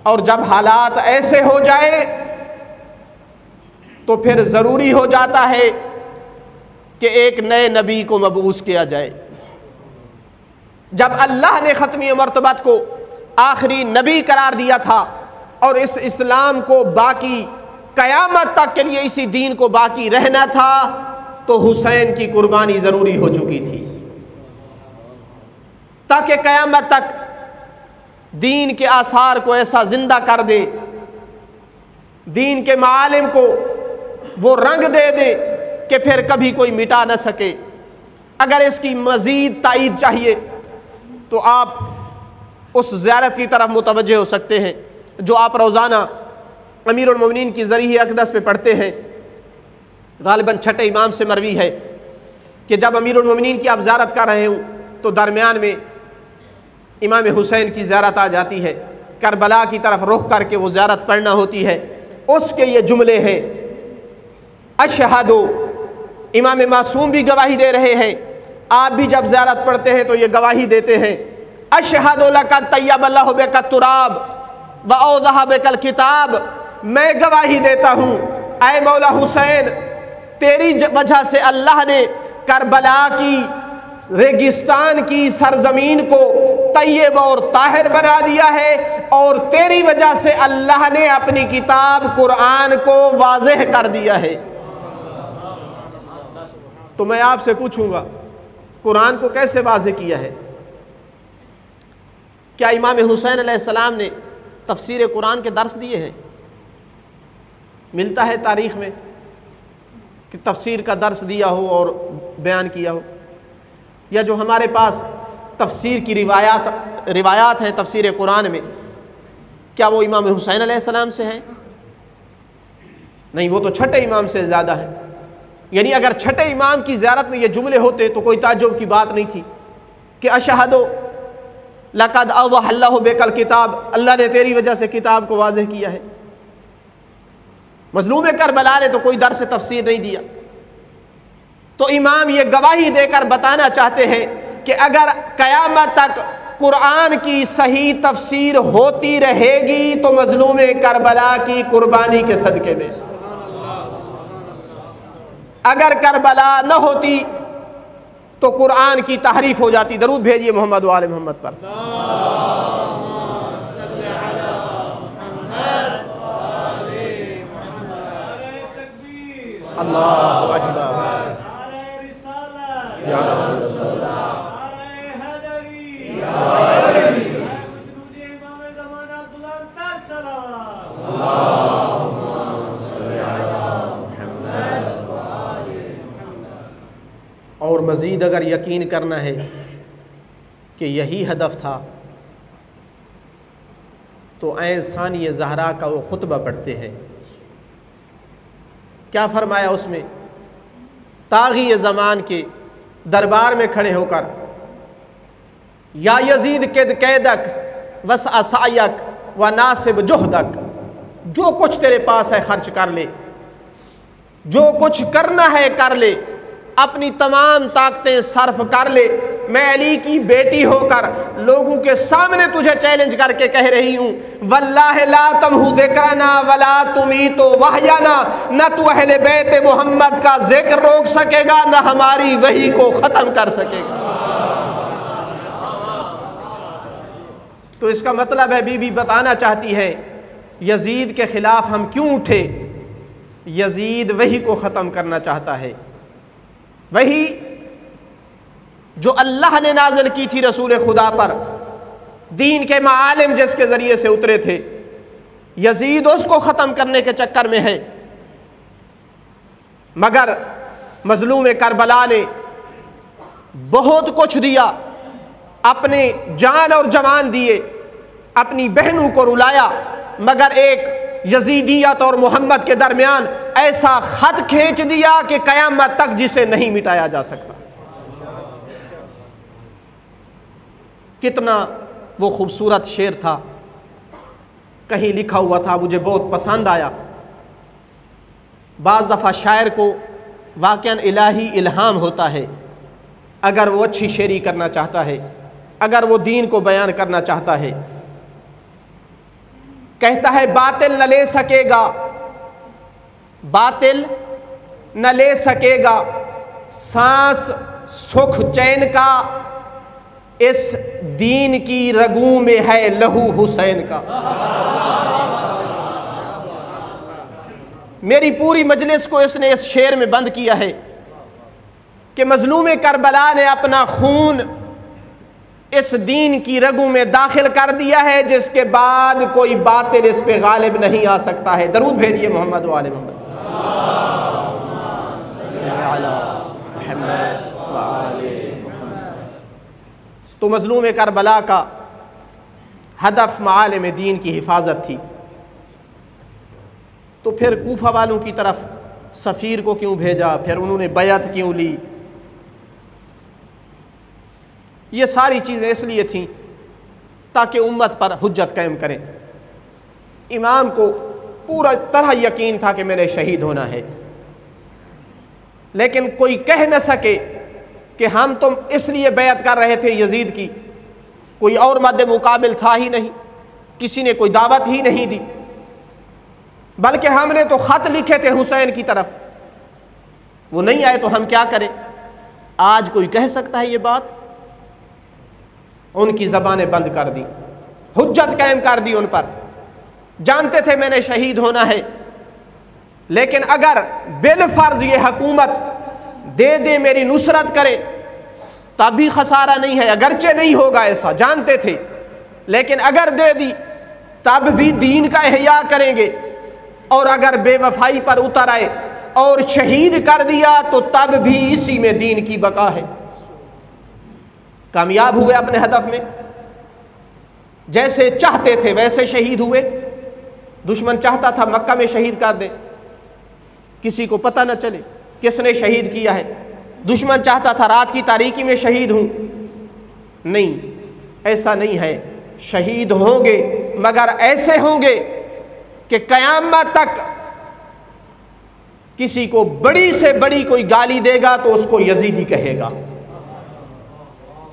A: और जब हालात ऐसे हो जाए तो फिर ज़रूरी हो जाता है कि एक नए नबी को मबूस किया जाए। जब अल्लाह ने ख़त्मी मर्तबत को आखिरी नबी करार दिया था और इस इस्लाम को बाकी क़यामत तक के लिए इसी दीन को बाकी रहना था, तो हुसैन की कुर्बानी ज़रूरी हो चुकी थी, ताकि क़यामत तक दीन के आसार को ऐसा ज़िंदा कर दे दीन के मालिम को वो रंग दे दे कि फिर कभी कोई मिटा न सके। अगर इसकी मज़ीद तायीद चाहिए तो आप उस ज़ियारत की तरफ मुतवज्जे हो सकते हैं जो आप रोज़ाना अमीरुल मोमिनीन की ज़रीह अक़दस पे पढ़ते हैं। गालिबन छठे इमाम से मरवी है कि जब अमीरुल मोमिनीन की आप ज़ियारत कर रहे हो तो दरमियान में इमाम हुसैन की ज़ियारत आ जाती है, करबला की तरफ रुख करके वो ज़ियारत पढ़ना होती है। उसके ये जुमले हैं, अशहदु, इमाम मासूम भी गवाही दे रहे हैं, आप भी जब ज़ियारत पढ़ते हैं तो ये गवाही देते हैं, अशहदु लक़द तय्यबल्लाहु बिका तुराब व औज़हा बिकल किताब, मैं गवाही देता हूँ ऐ मौला हुसैन, तेरी वजह से अल्लाह ने करबला की रेगिस्तान की सरजमीन को तैयब और ताहिर बना दिया है, और तेरी वजह से अल्लाह ने अपनी किताब कुरान को वाज़ेह कर दिया है। तो मैं आपसे पूछूंगा, कुरान को कैसे वाज़ेह किया है? क्या इमाम हुसैन अलैहिस्सलाम ने तफसीर कुरान के दर्स दिए हैं? मिलता है तारीख़ में कि तफसीर का दर्स दिया हो और बयान किया हो? या जो हमारे पास तफसीर की रिवायात हैं तफसीर कुरान में, क्या वो इमाम हुसैन अलैहिस्सलाम से हैं? नहीं, वो तो छठे इमाम से ज़्यादा है। यानी अगर छठे इमाम की ज़ियारत में ये जुमले होते तो कोई ताज्जुब की बात नहीं थी कि अशहदु लक़द औज़हल्लाहु बिकल किताब, अल्लाह ने तेरी वजह से किताब को वाज़ेह किया है। मज़लूम करबला ने तो कोई दर्स तफसीर नहीं दिया। तो इमाम ये गवाही देकर बताना चाहते हैं कि अगर क़यामत तक कुरान की सही तफसीर होती रहेगी तो मज़लूम करबला की कुर्बानी के सदक़े में, अगर करबला न होती तो कुरान की तहरीफ हो जाती। दरूद भेजिए मोहम्मद व आले मोहम्मद पर। अल्लाहु अकबर, या रसूल अल्लाह, और मज़ीद अगर यकीन करना है कि यही हदफ था तो ऐ सानिय ज़हरा का वो खुतबा पढ़ते हैं। क्या फरमाया उसमें? ताग़ी ज़मान के दरबार में खड़े होकर, या यज़ीद किद कैदक वस असायक व नासिब जुहदक, जो कुछ तेरे पास है खर्च कर ले, जो कुछ करना है कर ले, अपनी तमाम ताकतें सर्फ कर ले। मैं अली की बेटी होकर लोगों के सामने तुझे चैलेंज करके कह रही हूँ, वल्लाहि ला तमहु ज़िक्रना वला तुमीतु वहयना, न तू अहले बैत मोहम्मद का जिक्र रोक सकेगा न हमारी वही को ख़त्म कर सकेगा। तो इसका मतलब है बीबी बताना चाहती है यजीद के ख़िलाफ़ हम क्यों उठे? यजीद वही को ख़त्म करना चाहता है, वही जो अल्लाह ने नाज़िल की थी रसूल खुदा पर, दीन के मालिम जिसके ज़रिए से उतरे थे। यजीद उसको ख़त्म करने के चक्कर में है। मगर मज़लूम करबला ने बहुत कुछ दिया, अपने जान और जवान दिए, अपनी बहनों को रुलाया, मगर एक यजीदियत और मोहम्मद के दरमियान ऐसा ख़त खींच दिया कि क़यामत तक जिसे नहीं मिटाया जा सकता। कितना वो खूबसूरत शेर था, कहीं लिखा हुआ था, मुझे बहुत पसंद आया। बाज़ दफ़ा शायर को वाक़अन इलाही इल्हाम होता है, अगर वो अच्छी शेरी करना चाहता है, अगर वो दीन को बयान करना चाहता है। कहता है बातिल न ले सकेगा, बातिल न ले सकेगा सांस सुख चैन का, इस दीन की रगों में है लहू हुसैन का। मेरी पूरी मजलिस को इसने इस शेर में बंद किया है कि मजलूम करबला ने अपना खून इस दीन की रगों में दाखिल कर दिया है, जिसके बाद कोई बातिल इस पे गालिब नहीं आ सकता है। दरूद भेजिए मोहम्मद वाले मोहम्मद। तो मज़लूम करबला का हदफ मालिम दीन की हिफाजत थी, तो फिर कूफा वालों की तरफ सफ़ीर को क्यों भेजा, फिर उन्होंने बैअत क्यों ली? ये सारी चीज़ें इसलिए थीं ताकि उम्मत पर हुज्जत कायम करें। इमाम को पूरा तरह यकीन था कि मैंने शहीद होना है, लेकिन कोई कह न सके कि हम तो इसलिए बैअत कर रहे थे यजीद की, कोई और मद्दे मुकाबिल था ही नहीं, किसी ने कोई दावत ही नहीं दी, बल्कि हमने तो ख़त लिखे थे हुसैन की तरफ, वो नहीं आए तो हम क्या करें? आज कोई कह सकता है ये बात? उनकी ज़बानें बंद कर दी, हुज्जत कायम कर दी उन पर। जानते थे मैंने शहीद होना है, लेकिन अगर बिलफर्ज ये हुकूमत दे दे मेरी नुसरत करे तब भी खसारा नहीं है, अगरचे नहीं होगा ऐसा जानते थे, लेकिन अगर दे दी तब भी दीन का इह्या करेंगे, और अगर बेवफाई पर उतर आए और शहीद कर दिया तो तब भी इसी में दीन की बका है। कामयाब हुए अपने हदफ में, जैसे चाहते थे वैसे शहीद हुए। दुश्मन चाहता था मक्का में शहीद कर दे, किसी को पता न चले किसने शहीद किया है। दुश्मन चाहता था रात की तारीकी में शहीद हूं, नहीं, ऐसा नहीं है। शहीद होंगे मगर ऐसे होंगे कि क़यामत तक किसी को बड़ी से बड़ी कोई गाली देगा तो उसको यजीदी कहेगा।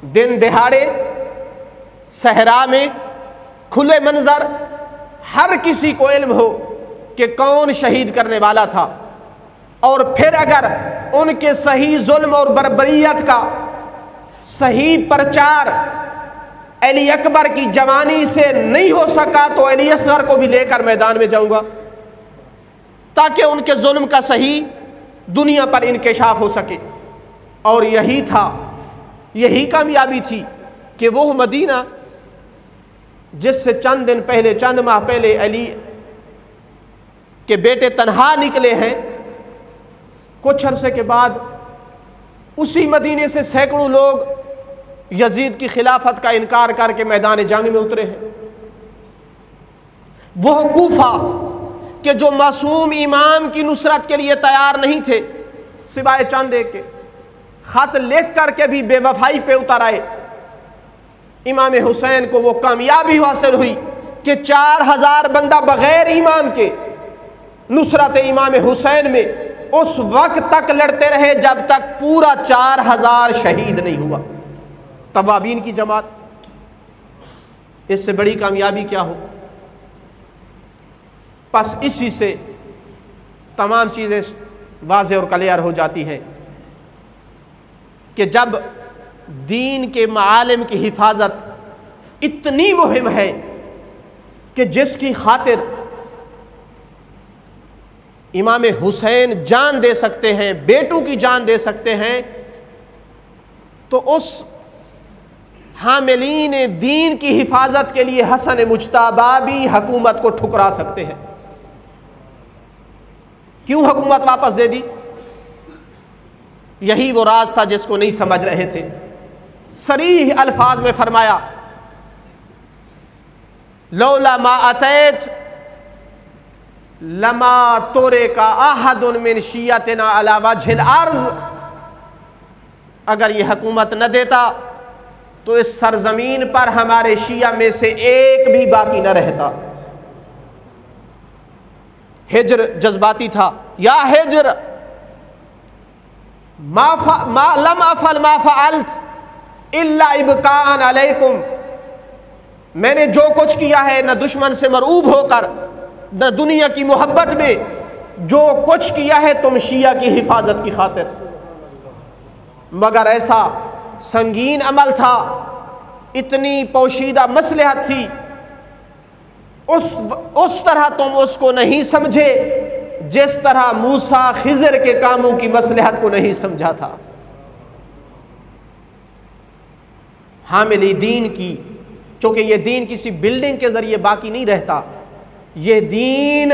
A: दिन दिहाड़े सहरा में खुले मंजर हर किसी को इल्म हो कि कौन शहीद करने वाला था, और फिर अगर उनके सही जुल्म और बर्बरियत का सही प्रचार अली अकबर की जवानी से नहीं हो सका तो अली असगर को भी लेकर मैदान में जाऊंगा, ताकि उनके जुल्म का सही दुनिया पर इंकशाफ हो सके। और यही था, यही कामयाबी थी कि वो मदीना जिससे चंद दिन पहले, चंद माह पहले अली के बेटे तन्हा निकले हैं, कुछ अरसे के बाद उसी मदीने से सैकड़ों लोग यजीद की खिलाफत का इनकार करके मैदान जंग में उतरे हैं। वह कूफा कि जो मासूम इमाम की नुसरत के लिए तैयार नहीं थे, सिवाय चंद एक के खत लिख करके भी बेवफाई पे उतर आए। इमाम हुसैन को वो कामयाबी हासिल हुई कि 4000 बंदा बगैर इमाम के नुसरत इमाम हुसैन में उस वक्त तक लड़ते रहे जब तक पूरा 4000 शहीद नहीं हुआ। तवाबीन की जमात, इससे बड़ी कामयाबी क्या हो? बस इसी से तमाम चीज़ें वाज़ेह और क्लियर हो जाती हैं कि जब दीन के मालिम की हिफाजत इतनी मुहिम है कि जिसकी खातिर इमाम हुसैन जान दे सकते हैं, बेटों की जान दे सकते हैं, तो उस हामिलीन दीन की हिफाजत के लिए हसन मुज्तबा भी हुकूमत को ठुकरा सकते हैं। क्यों हुकूमत वापस दे दी? यही वो राज था जिसको नहीं समझ रहे थे। सरीह अल्फाज में फरमाया, लौला मा अतैत लमा तोरे का आहदुन मिन शियतना अला वजहिल अर्ज़, अगर ये हुकूमत न देता तो इस सरजमीन पर हमारे शिया में से एक भी बाकी न रहता। हिज्र जज्बाती था, या हिज्र लम अफल मा फअल्त इल्ला इब्काअन अलैकुम, मैंने जो कुछ किया है न दुश्मन से मरऊब होकर न दुनिया की मोहब्बत में, जो कुछ किया है तुम शिया की हिफाजत की खातिर। मगर ऐसा संगीन अमल था, इतनी पोशीदा मसलहत थी, उस तरह तुम उसको नहीं समझे जिस तरह मूसा खिज़र के कामों की मसलहत को नहीं समझा था। हामिल दीन की, चूँकि ये दीन किसी बिल्डिंग के ज़रिए बाकी नहीं रहता, ये दीन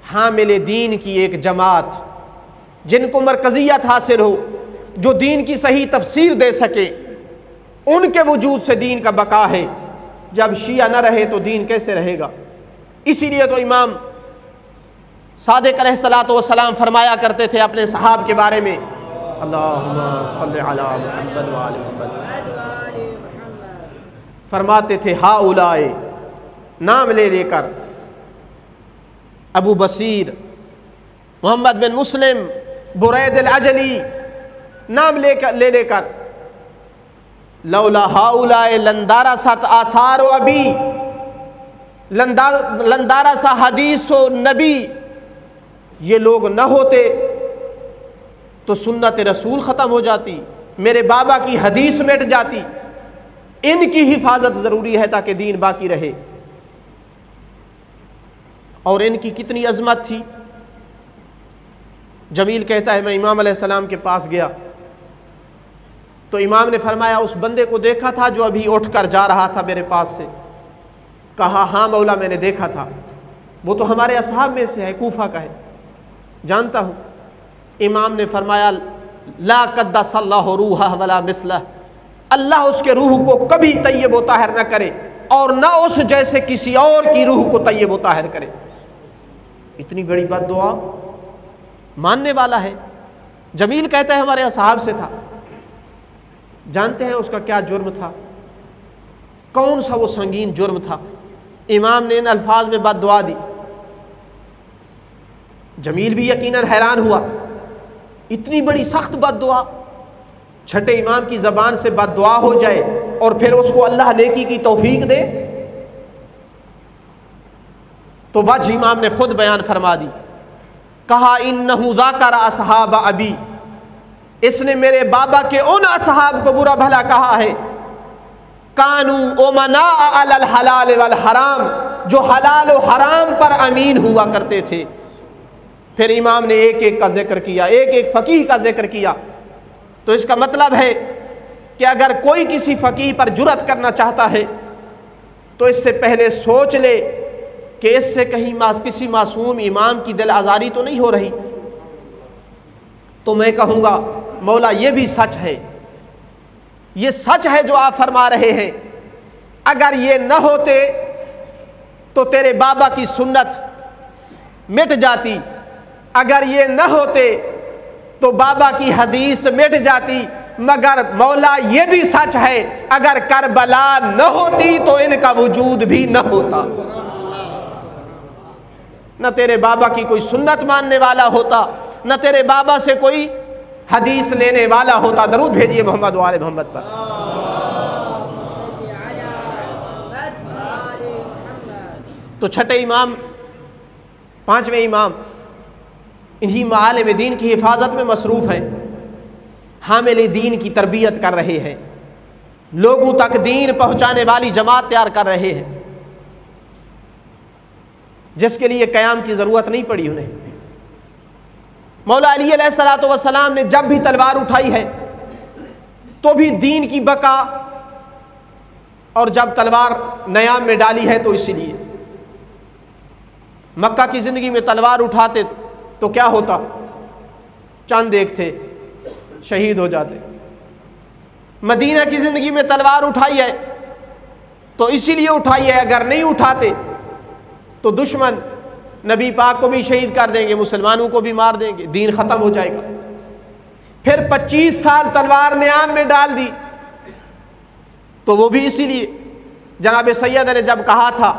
A: हामिल दीन की एक जमात जिनको मरकज़ियत हासिल हो, जो दीन की सही तफसीर दे सके, उनके वजूद से दीन का बका है। जब शिया न रहे तो दीन कैसे रहेगा? इसीलिए तो इमाम सादिक़ अलैहिस्सलातु वस्सलाम फरमाया करते थे अपने सहाब के बारे में, अल्लाहुम्मा सल्लि अला मुहम्मद व आलि मुहम्मद, फरमाते थे हाउलाए, नाम ले लेकर, अबू बसीर, मोहम्मद बिन मुस्लिम, बुरैद अल-अजली, नाम ले लेकर, लौला हाउलाए लंदारा सत आसार अबी, लंदारा सा हदीस व नबी, ये लोग न होते तो सुन्नत रसूल ख़त्म हो जाती, मेरे बाबा की हदीस मिट जाती। इनकी हिफाजत ज़रूरी है ताकि दीन बाकी रहे। और इनकी कितनी अज़मत थी। जमील कहता है, मैं इमाम अलैहिस्सलाम के पास गया तो इमाम ने फरमाया, उस बंदे को देखा था जो अभी उठ कर जा रहा था मेरे पास से? कहा, हाँ मौला मैंने देखा था, वो तो हमारे असहाब में से है, कूफा का है, जानता हूँ। इमाम ने फरमाया, ला कद्दसल्लाहु रूहह वला मिसलह, अल्लाह उसके रूह को कभी तय्यब व ताहिर न करे और न उस जैसे किसी और की रूह को तय्यब व ताहिर करे। इतनी बड़ी बात दुआ मानने वाला है। जमील कहता है हमारे असहाब से था। जानते हैं उसका क्या जुर्म था? कौन सा वो संगीन जुर्म था? इमाम ने इन अल्फाज में बद दुआ दी। जमील भी यकीनन हैरान हुआ, इतनी बड़ी सख्त बद दुआ, छठे इमाम की ज़बान से बद दुआ हो जाए और फिर उसको अल्लाह नेकी की तौफीक दे। तो वजह इमाम ने खुद बयान फरमा दी। कहा, इन्नहु ज़ाकरा असहाब अबी, इसने मेरे बाबा के उन असहाब को बुरा भला कहा है, कानू उमना अलल हलाल वल हराम, जो हलाल और हराम पर अमीन हुआ करते थे। फिर इमाम ने एक एक का जिक्र किया, एक एक फ़कीह का जिक्र किया। तो इसका मतलब है कि अगर कोई किसी फ़कीह पर जुरत करना चाहता है तो इससे पहले सोच ले कि इससे कहीं किसी मासूम इमाम की दिल आज़ारी तो नहीं हो रही। तो मैं कहूँगा, मौला ये भी सच है, ये सच है जो आप फरमा रहे हैं। अगर ये न होते तो तेरे बाबा की सुन्नत मिट जाती, अगर ये न होते तो बाबा की हदीस मिट जाती। मगर मौला ये भी सच है, अगर करबला न होती तो इनका वजूद भी न होता, न तेरे बाबा की कोई सुन्नत मानने वाला होता, न तेरे बाबा से कोई हदीस लेने वाला होता। दरूद भेजिए मोहम्मद वाले मोहम्मद पर। तो छठे इमाम, पांचवें इमाम इन्हीं मालिम दीन की हिफाजत में मसरूफ़ हैं, हामिल दीन की तरबियत कर रहे हैं, लोगों तक दीन पहुँचाने वाली जमात तैयार कर रहे हैं, जिसके लिए क़याम की ज़रूरत नहीं पड़ी उन्हें। मौला अली अलैहिस्सलातु वस्सलाम ने जब भी तलवार उठाई है तो भी दीन की बका, और जब तलवार नयाम में डाली है तो इसीलिए। मक्का की ज़िंदगी में तलवार उठाते तो क्या होता? चंद एक थे, शहीद हो जाते। मदीना की ज़िंदगी में तलवार उठाई है तो इसीलिए उठाई है, अगर नहीं उठाते तो दुश्मन नबी पाक को भी शहीद कर देंगे, मुसलमानों को भी मार देंगे, दीन ख़त्म हो जाएगा। फिर 25 साल तलवार नियाम में डाल दी तो वो भी इसीलिए। जनाब सैयद ने जब कहा था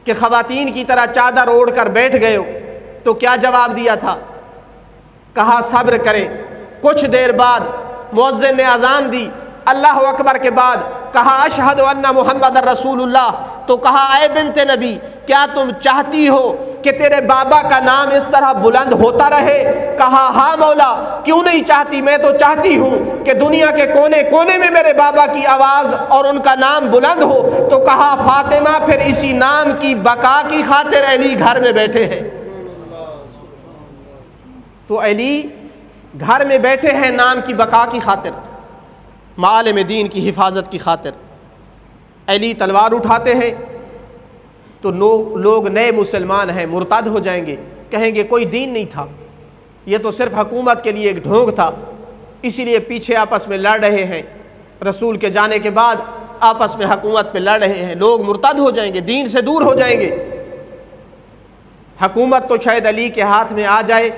A: कि ख़वातीन की तरह चादर ओढ़ कर बैठ गए हो, तो क्या जवाब दिया था? कहा सब्र करें। कुछ देर बाद मुअज्जिन ने अजान दी, अल्लाह अकबर के बाद कहा अशहदु अन्ना मुहम्मदर रसूलुल्लाह। तो कहा, ऐ बिन्ते नबी, क्या तुम चाहती हो कि तेरे बाबा का नाम इस तरह बुलंद होता रहे? कहा, हाँ मौला, क्यों नहीं चाहती, मैं तो चाहती हूँ कि दुनिया के कोने कोने में मेरे बाबा की आवाज़ और उनका नाम बुलंद हो। तो कहा, फातिमा, फिर इसी नाम की बका की खातिर अली घर में बैठे हैं। तो अली घर में बैठे हैं नाम की बका की खातिर। मालिम दीन की हिफाजत की खातिर अली तलवार उठाते हैं तो लोग नए मुसलमान हैं मुर्ताद हो जाएंगे, कहेंगे कोई दीन नहीं था, ये तो सिर्फ हुकूमत के लिए एक ढोंग था, इसीलिए पीछे आपस में लड़ रहे हैं। रसूल के जाने के बाद आपस में हुकूमत पे लड़ रहे हैं, लोग मुर्ताद हो जाएंगे, दीन से दूर हो जाएंगे। हुकूमत तो शायद अली के हाथ में आ जाए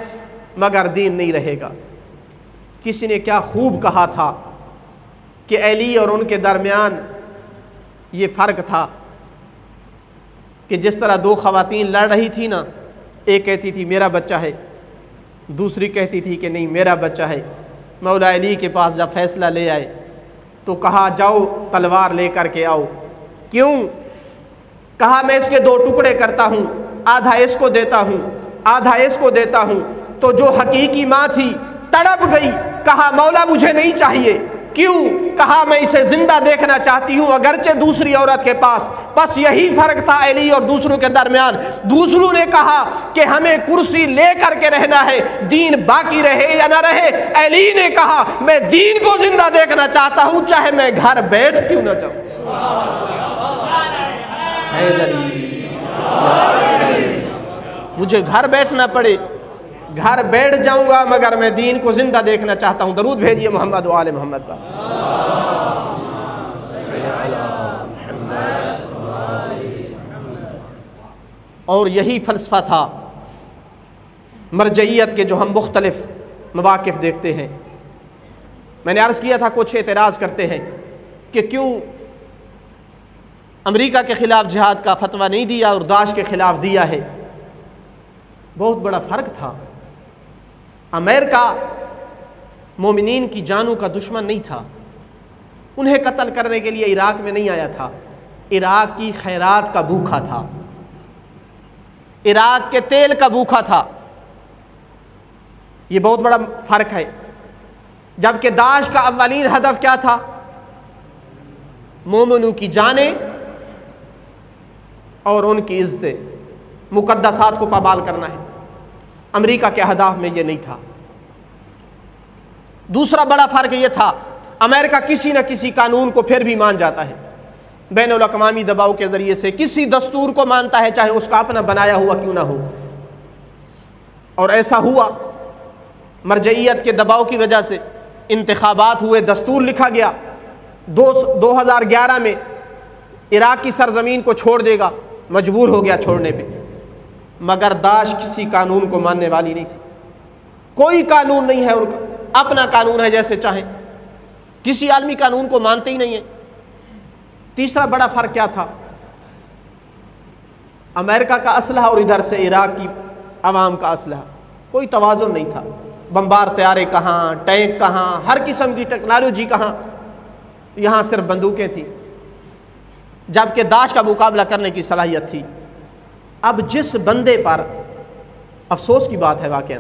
A: मगर दीन नहीं रहेगा। किसी ने क्या खूब कहा था कि अली और उनके दरमियान ये फ़र्क था कि जिस तरह दो ख़वातीन लड़ रही थी ना, एक कहती थी मेरा बच्चा है, दूसरी कहती थी कि नहीं मेरा बच्चा है। मौला अली के पास जब फैसला ले आए तो कहा जाओ तलवार ले कर के आओ। क्यों? कहा मैं इसके दो टुकड़े करता हूँ, आधा इसको देता हूँ, आधा इसको देता हूँ। तो जो हकीकी माँ थी तड़प गई, कहा मौला मुझे नहीं चाहिए। क्यों? कहा मैं इसे जिंदा देखना चाहती हूँ अगरचे दूसरी औरत के पास। बस यही फर्क था अली और दूसरों के दरमियान। दूसरों ने कहा कि हमें कुर्सी ले करके रहना है, दीन बाकी रहे या ना रहे। अली ने कहा मैं दीन को जिंदा देखना चाहता हूँ, चाहे मैं घर बैठ क्यों ना जाऊँ। मुझे घर बैठना पड़े, घर बैठ जाऊंगा मगर मैं दीन को जिंदा देखना चाहता हूं। दरूद भेजिए मोहम्मद व आले मोहम्मद पर। और यही फ़लसफ़ा था मरजइयत के जो हम मुख्तलिफ मवाक़िफ़ देखते हैं। मैंने अर्ज़ किया था कुछ एतराज़ करते हैं कि क्यों अमेरिका के ख़िलाफ़ जिहाद का फतवा नहीं दिया और दाश के ख़िलाफ़ दिया है। बहुत बड़ा फ़र्क था। अमेरिका मोमिनीन की जानों का दुश्मन नहीं था, उन्हें कत्ल करने के लिए इराक़ में नहीं आया था। इराक़ की खैरात का भूखा था, इराक़ के तेल का भूखा था। ये बहुत बड़ा फ़र्क है। जबकि दाश का अव्वलीन हदफ क्या था? मोमिनों की जानें और उनकी इज़्ज़तें, मुक़द्दसात को पामाल करना है। अमेरिका के अहदाफ में ये नहीं था। दूसरा बड़ा फ़र्क ये था, अमेरिका किसी न किसी कानून को फिर भी मान जाता है, बैनुल अक़वामी दबाव के ज़रिए से किसी दस्तूर को मानता है, चाहे उसका अपना बनाया हुआ क्यों ना हो। और ऐसा हुआ, मरजइयत के दबाव की वजह से इंतखाबात हुए, दस्तूर लिखा गया 2011 में इराक़ की सरज़मीन को छोड़ देगा, मजबूर हो गया छोड़ने पे। मगर दाश किसी कानून को मानने वाली नहीं थी, कोई कानून नहीं है उनका, अपना कानून है जैसे चाहे, किसी आलमी कानून को मानते ही नहीं है। तीसरा बड़ा फ़र्क क्या था? अमेरिका का असलहा और इधर से इराक़ की अवाम का असलहा, कोई तवाज़ुन नहीं था। बम्बार तैयारे कहाँ, टैंक कहाँ, हर किस्म की टेक्नोलॉजी कहाँ, यहाँ सिर्फ बंदूकें थी। जबकि दाश का मुकाबला करने की सलाहियत थी। अब जिस बंदे पर, अफसोस की बात है वाक़ई,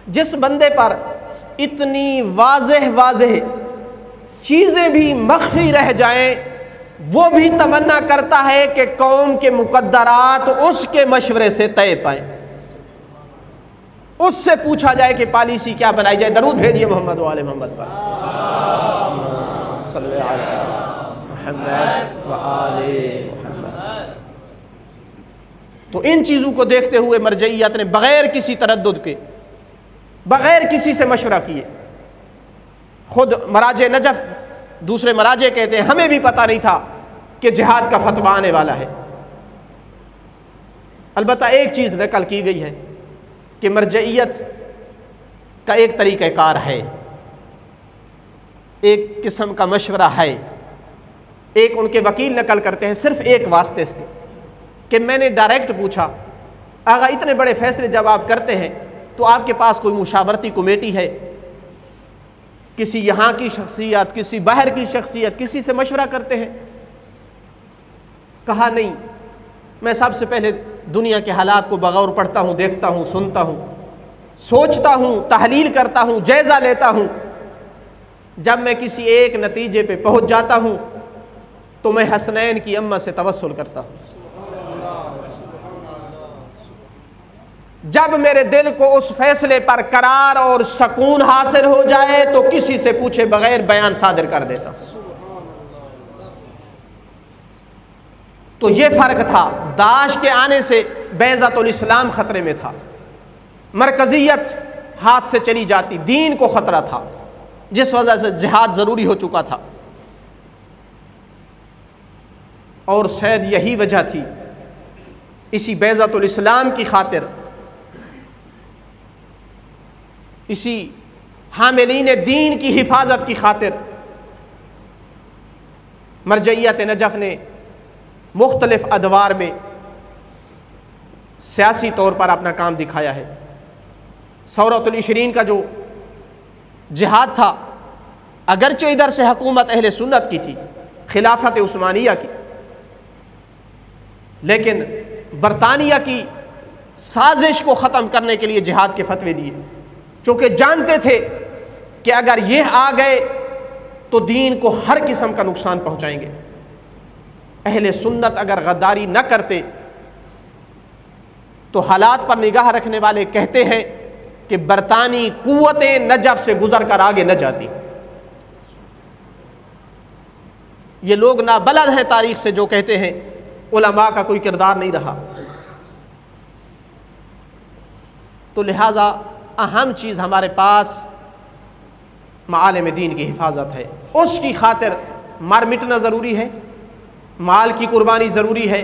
A: जिस बंदे पर इतनी वाज़ेह चीज़ें भी मख्फी रह जाएं, वो भी तमन्ना करता है कि कौम के मुकद्दरात उसके मशवरे से तय पाएँ, उससे पूछा जाए कि पॉलिसी क्या बनाई जाए। दरूद भेजिए मोहम्मद व आले मोहम्मद पर। सल्लल्लाहु अलैहि मोहम्मद व आले मोहम्मद। तो इन चीज़ों को देखते हुए मरजइयत ने बग़ैर किसी तरद्दुद के, बग़ैर किसी से मशवरा किए, खुद मराजे नजफ़, दूसरे मराजे कहते हैं हमें भी पता नहीं था कि जिहाद का फतवा आने वाला है। अलबत्ता एक चीज़ नकल की गई है कि मरजइयत का एक तरीक़ाकार है, एक किस्म का मशवरा है। एक उनके वकील नकल करते हैं सिर्फ एक वास्ते से कि मैंने डायरेक्ट पूछा, आगा इतने बड़े फैसले जब आप करते हैं तो आपके पास कोई मुशावरती कमेटी है, किसी यहाँ की शख्सियत, किसी बाहर की शख्सियत, किसी से मशवरा करते हैं? कहा नहीं, मैं सबसे पहले दुनिया के हालात को बगौर पढ़ता हूँ, देखता हूँ, सुनता हूँ, सोचता हूँ, तहलील करता हूँ, जायज़ा लेता हूँ। जब मैं किसी एक नतीजे पे पहुँच जाता हूँ तो मैं हसनैन की अम्मा से तवस्सुल करता हूँ। जब मेरे दिल को उस फैसले पर करार और सुकून हासिल हो जाए तो किसी से पूछे बगैर बयान सादिर कर देता। तो ये फ़र्क था। दाश के आने से बैज़तुल इस्लाम ख़तरे में था, मरकज़ियत हाथ से चली जाती, दीन को ख़तरा था, जिस वजह से जिहाद ज़रूरी हो चुका था। और शायद यही वजह थी, इसी बैज़तुल इस्लाम की खातिर, इसी हामिलीन दीन की हिफाजत की खातिर मरजइयत नजफ़ ने मुख्तलिफ अदवार में सियासी तौर पर अपना काम दिखाया है। सौरतुल इशरीन का जो जिहाद था, अगरचे इधर से हुकूमत अहले सुन्नत की थी, खिलाफत उस्मानिया की, लेकिन बरतानिया की साजिश को ख़त्म करने के लिए जिहाद के फतवे दिए, चूँकि जानते थे कि अगर ये आ गए तो दीन को हर किस्म का नुकसान पहुँचाएंगे। अहले सुन्नत अगर गद्दारी न करते तो हालात पर निगाह रखने वाले कहते हैं कि बरतानी कुव्वतें नजफ़ से गुजर कर आगे न जाती। ये लोग नाबलद हैं तारीख से जो कहते हैं उलमा का कोई किरदार नहीं रहा। तो लिहाजा अहम चीज़ हमारे पास मालिम दीन की हिफाजत है, उसकी खातिर मर मिटना ज़रूरी है, माल की कुर्बानी ज़रूरी है,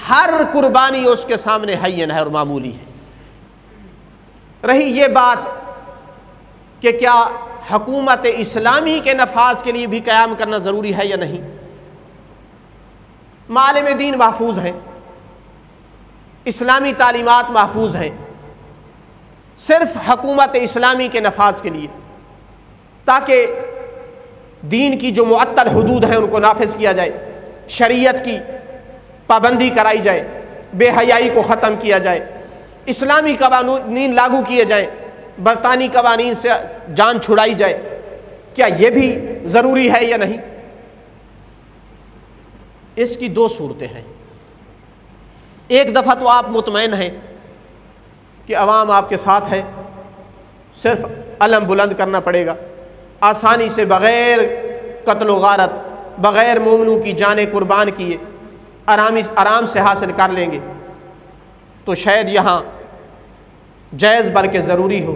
A: हर कुर्बानी उसके सामने हय्यन है और मामूली है। रही ये बात कि क्या हुकूमत इस्लामी के नफाज के लिए भी क़याम करना ज़रूरी है या नहीं, मालिम दीन महफूज हैं, इस्लामी तालीमात महफूज हैं, सिर्फ हुकूमत इस्लामी के नफाज के लिए, ताकि दीन की जो मुअत्तल हुदूद हैं उनको नाफिज किया जाए, शरीयत की पाबंदी कराई जाए, बेहयाई को ख़त्म किया जाए, इस्लामी कवानीन लागू किए जाएँ, बरतानी कवानीन से जान छुड़ाई जाए। क्या ये भी ज़रूरी है या नहीं? इसकी दो सूरतें हैं। एक दफ़ा तो आप मुतमईन हैं कि अवाम आपके साथ है, सिर्फ अलम बुलंद करना पड़ेगा, आसानी से बग़ैर कत्ल गारत, बग़ैर मोमनों की जानें कुर्बान किए आराम से हासिल कर लेंगे। तो शायद यहाँ जायज़ बल्कि ज़रूरी हो।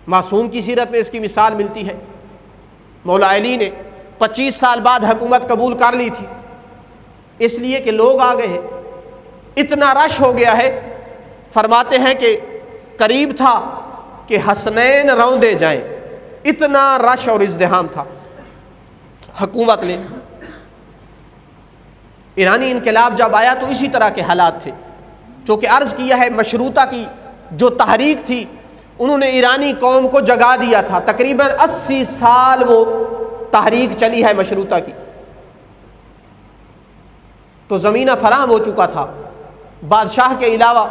A: मासूम की सीरत में इसकी मिसाल मिलती है। मौला अली ने 25 साल बाद हुकूमत कबूल कर ली थी, इसलिए कि लोग आ गए हैं, इतना रश हो गया है, फरमाते हैं कि करीब था कि हसनैन रौंदे जाएं, इतना रश और इज़्दिहाम था। हुकूमत ने, ईरानी इनकलाब जब आया तो इसी तरह के हालात थे। चूँकि अर्ज़ किया है मशरूता की जो तहरीक थी उन्होंने ईरानी कौम को जगा दिया था। तकरीबन 80 साल वो तहरीक चली है मशरूता की, तो ज़मीना फराहम हो चुका था। बादशाह के अलावा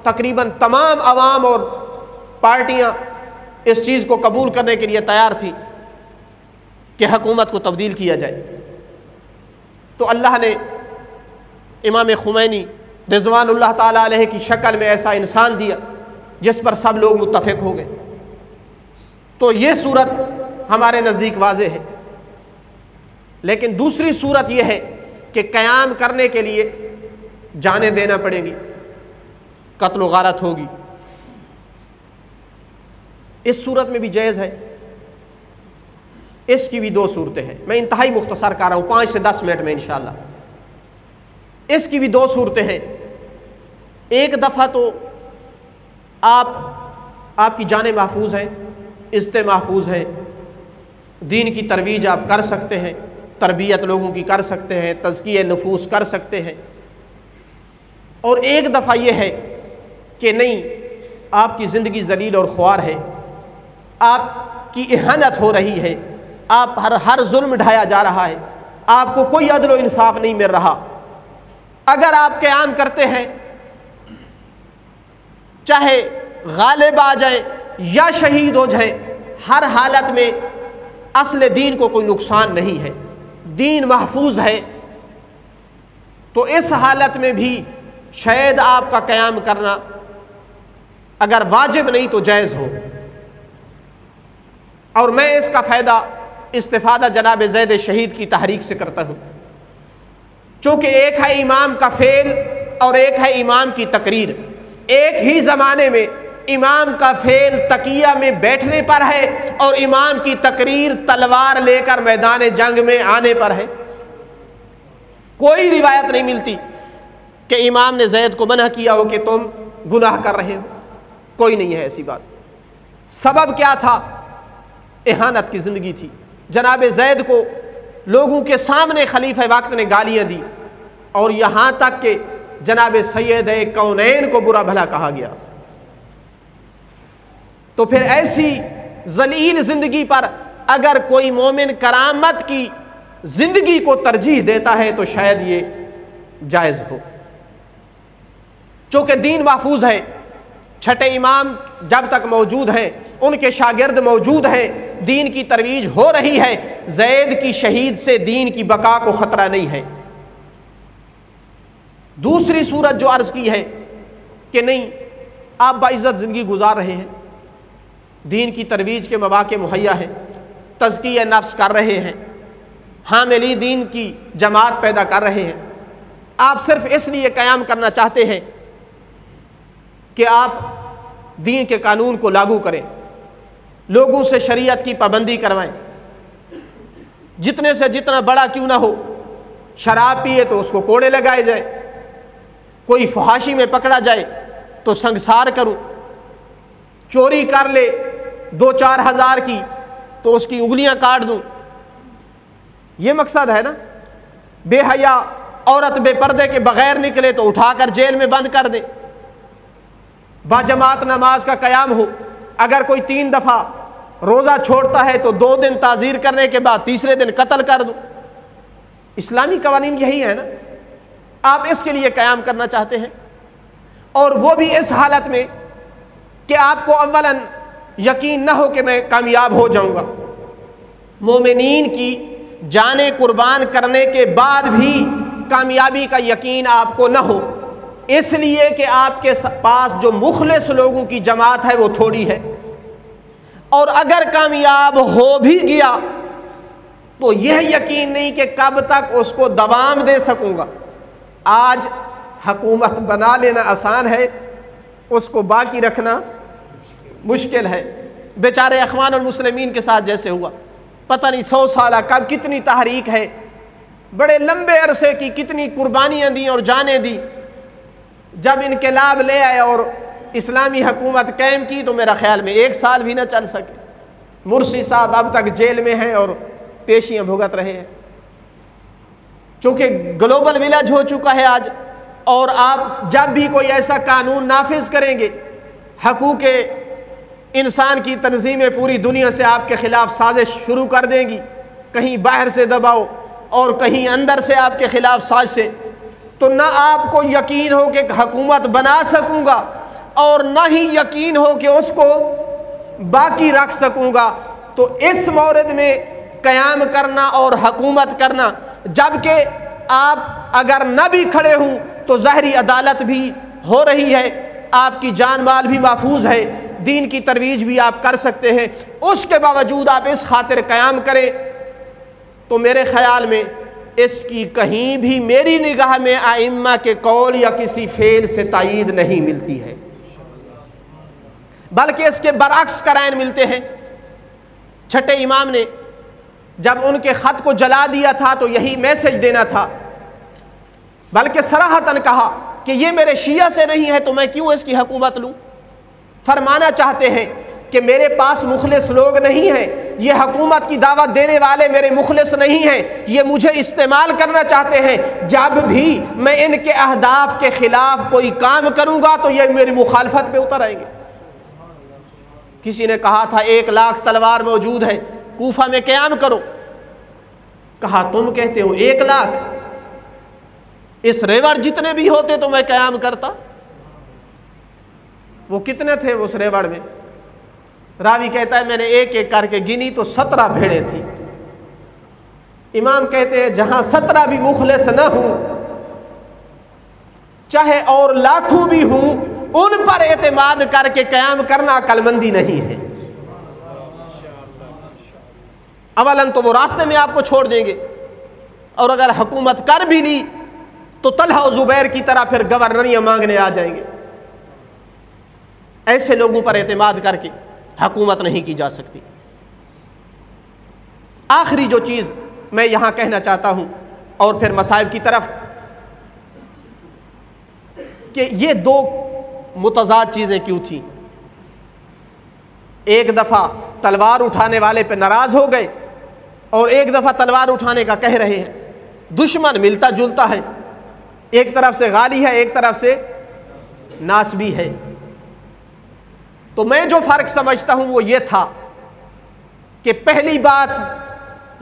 A: तकरीबन तमाम अवाम और पार्टियां इस चीज़ को कबूल करने के लिए तैयार थी कि हुकूमत को तब्दील किया जाए। तो अल्लाह ने इमाम खुमैनी रिज़वानुल्लाह ताला अलैहि की शक्ल में ऐसा इंसान दिया जिस पर सब लोग मुत्तफ़िक हो गए। तो ये सूरत हमारे नज़दीक वाज़ेह है। लेकिन दूसरी सूरत यह है कि क़याम करने के लिए जानें देना पड़ेंगी, कत्ल गारत होगी। इस सूरत में भी जायज़ है। इसकी भी दो सूरतें हैं, मैं इंतहाई मुख्तसर कर रहा हूँ, 5 से 10 मिनट में इंशाअल्लाह। इसकी भी दो सूरतें हैं। एक दफ़ा तो आपकी जानें महफूज हैं, इज़्ज़तें महफूज हैं, दीन की तरवीज आप कर सकते हैं, तरबियत लोगों की कर सकते हैं, तज़किये नफूस कर सकते हैं। और एक दफ़ा यह है कि नहीं, आपकी ज़िंदगी ज़लील और ख्वार है, आपकी इहानत हो रही है, आप हर जुल्म ढाया जा रहा है, आपको कोई अदल व इंसाफ नहीं मिल रहा। अगर आप क़याम करते हैं, चाहे गालिब आ जाए या शहीद हो जाए, हर हालत में असल दीन को कोई नुकसान नहीं है, दीन महफूज है। तो इस हालत में भी शायद आपका क़याम करना अगर वाजिब नहीं तो जायज़ हो। और मैं इसका फ़ायदा इस्तिफ़ादा जनाब ज़ैद शहीद की तहरीक से करता हूँ, चूँकि एक है इमाम का फ़ेल और एक है इमाम की तकरीर। एक ही ज़माने में इमाम का फ़ेल तकिया में बैठने पर है और इमाम की तकरीर तलवार लेकर मैदान जंग में आने पर है। कोई रिवायत नहीं मिलती कि इमाम ने ज़ैद को मना किया हो कि तुम गुनाह कर रहे हो, कोई नहीं है ऐसी बात। सबब क्या था? इहानत की ज़िंदगी थी। जनाब ज़ैद को लोगों के सामने खलीफा वक्त ने गालियाँ दी और यहाँ तक कि जनाब सैयद कौनैन को बुरा भला कहा गया। तो फिर ऐसी जलील ज़िंदगी पर अगर कोई मोमिन करामत की ज़िंदगी को तरजीह देता है तो शायद ये जायज़ हो। चूँकि दीन महफूज है, छठे इमाम जब तक मौजूद हैं, उनके शागिर्द मौजूद हैं, दीन की तरवीज हो रही है, ज़ैद की शहीद से दीन की बका को ख़तरा नहीं है। दूसरी सूरत जो अर्ज़ की है कि नहीं, आप बाइज़्ज़त ज़िंदगी गुजार रहे हैं, दीन की तरवीज के मौक़े मुहैया हैं, तज़किया नफ्स कर रहे हैं, हामिली दीन की जमात पैदा कर रहे हैं, आप सिर्फ़ इसलिए क़याम करना चाहते हैं कि आप दीन के कानून को लागू करें, लोगों से शरीयत की पाबंदी करवाएं, जितने से जितना बड़ा क्यों ना हो, शराब पिए तो उसको कोड़े लगाए जाए, कोई फहाशी में पकड़ा जाए तो संगसार करूं, चोरी कर ले 2-4 हज़ार की तो उसकी उंगलियां काट दूं, ये मकसद है ना। बेहया औरत बेपर्दे के बगैर निकले तो उठाकर जेल में बंद कर दें, बाजमात नमाज का क़याम हो, अगर कोई 3 दफ़ा रोज़ा छोड़ता है तो 2 दिन ताज़ीर करने के बाद तीसरे दिन कत्ल कर दो। इस्लामी कवानीन यही है ना। आप इसके लिए क़याम करना चाहते हैं, और वो भी इस हालत में कि आपको अव्वलन यकीन न हो कि मैं कामयाब हो जाऊंगा। मोमिनीन की जाने कुर्बान करने के बाद भी कामयाबी का यकीन आपको न हो, इसलिए कि आपके पास जो मुखलिस लोगों की जमात है वो थोड़ी है, और अगर कामयाब हो भी गया तो यह यकीन नहीं कि कब तक उसको दवाम दे सकूंगा। आज हकूमत बना लेना आसान है, उसको बाकी रखना मुश्किल है। बेचारे अख़वानुल मुस्लिमीन के साथ जैसे हुआ, पता नहीं 100 साल कब कितनी तहरीक है, बड़े लंबे अरसे की कितनी कुर्बानियाँ दी और जानें दी। जब इनकलाब ले आए और इस्लामी हुकूमत कायम की तो मेरा ख्याल में 1 साल भी ना चल सके। मुर्शी साहब अब तक जेल में हैं और पेशियाँ भुगत रहे हैं, चूँकि ग्लोबल विलेज हो चुका है आज। और आप जब भी कोई ऐसा कानून नाफिज करेंगे, हकूक़ इंसान की तंजीमें पूरी दुनिया से आपके ख़िलाफ़ साजिश शुरू कर देंगी, कहीं बाहर से दबाओ और कहीं अंदर से आपके ख़िलाफ़ साजिशें, तो ना आपको यकीन हो कि हुकूमत बना सकूँगा और ना ही यकीन हो कि उसको बाकी रख सकूँगा। तो इस मौरद में क़याम करना और हुकूमत करना, जबकि आप अगर न भी खड़े हों तो ज़ाहरी अदालत भी हो रही है, आपकी जान माल भी महफूज है, दीन की तरवीज भी आप कर सकते हैं, उसके बावजूद आप इस खातिर क़याम करें तो मेरे ख़याल में इसकी कहीं भी मेरी निगाह में आइम्मा के कौल या किसी फेल से तायीद नहीं मिलती है, बल्कि इसके बरअक्स कराइन मिलते हैं। छठे इमाम ने जब उनके ख़त को जला दिया था तो यही मैसेज देना था, बल्कि सराहतन कहा कि ये मेरे शिया से नहीं है तो मैं क्यों इसकी हुकूमत लूँ। फरमाना चाहते हैं कि मेरे पास मुखलिस लोग नहीं हैं, ये हुकूमत की दावत देने वाले मेरे मुखलिस नहीं हैं, ये मुझे इस्तेमाल करना चाहते हैं। जब भी मैं इनके अहदाफ के ख़िलाफ़ कोई काम करूँगा तो ये मेरी मुखालफत पे उतर आएंगे। किसी ने कहा था 1 लाख तलवार मौजूद है, कूफा में क़याम करो। कहा तुम कहते हो 1 लाख, इस रेवड़ जितने भी होते तो मैं क़याम करता। वो कितने थे उस रेवड़ में? रावी कहता है मैंने एक एक करके गिनी तो 17 भेड़ें थी। इमाम कहते हैं जहां 17 भी मुखलिस न हो, चाहे और लाखों भी हूं, उन पर एतमाद करके क़याम करना अक्लमंदी नहीं है। अवलन तो वो रास्ते में आपको छोड़ देंगे, और अगर हुकूमत कर भी ली तो तलहा और ज़ुबैर की तरह फिर गवर्नरियाँ मांगने आ जाएंगे। ऐसे लोगों पर एतमाद करके हुकूमत नहीं की जा सकती। आखिरी जो चीज़ मैं यहाँ कहना चाहता हूँ, और फिर मसाइब की तरफ, कि ये दो मुतज़ाद चीज़ें क्यों थीं। एक दफ़ा तलवार उठाने वाले पे नाराज़ हो गए, और एक दफ़ा तलवार उठाने का कह रहे हैं। दुश्मन मिलता जुलता है, एक तरफ से गाली है, एक तरफ से नासबी है। तो मैं जो फ़र्क समझता हूँ वो ये था कि पहली बात,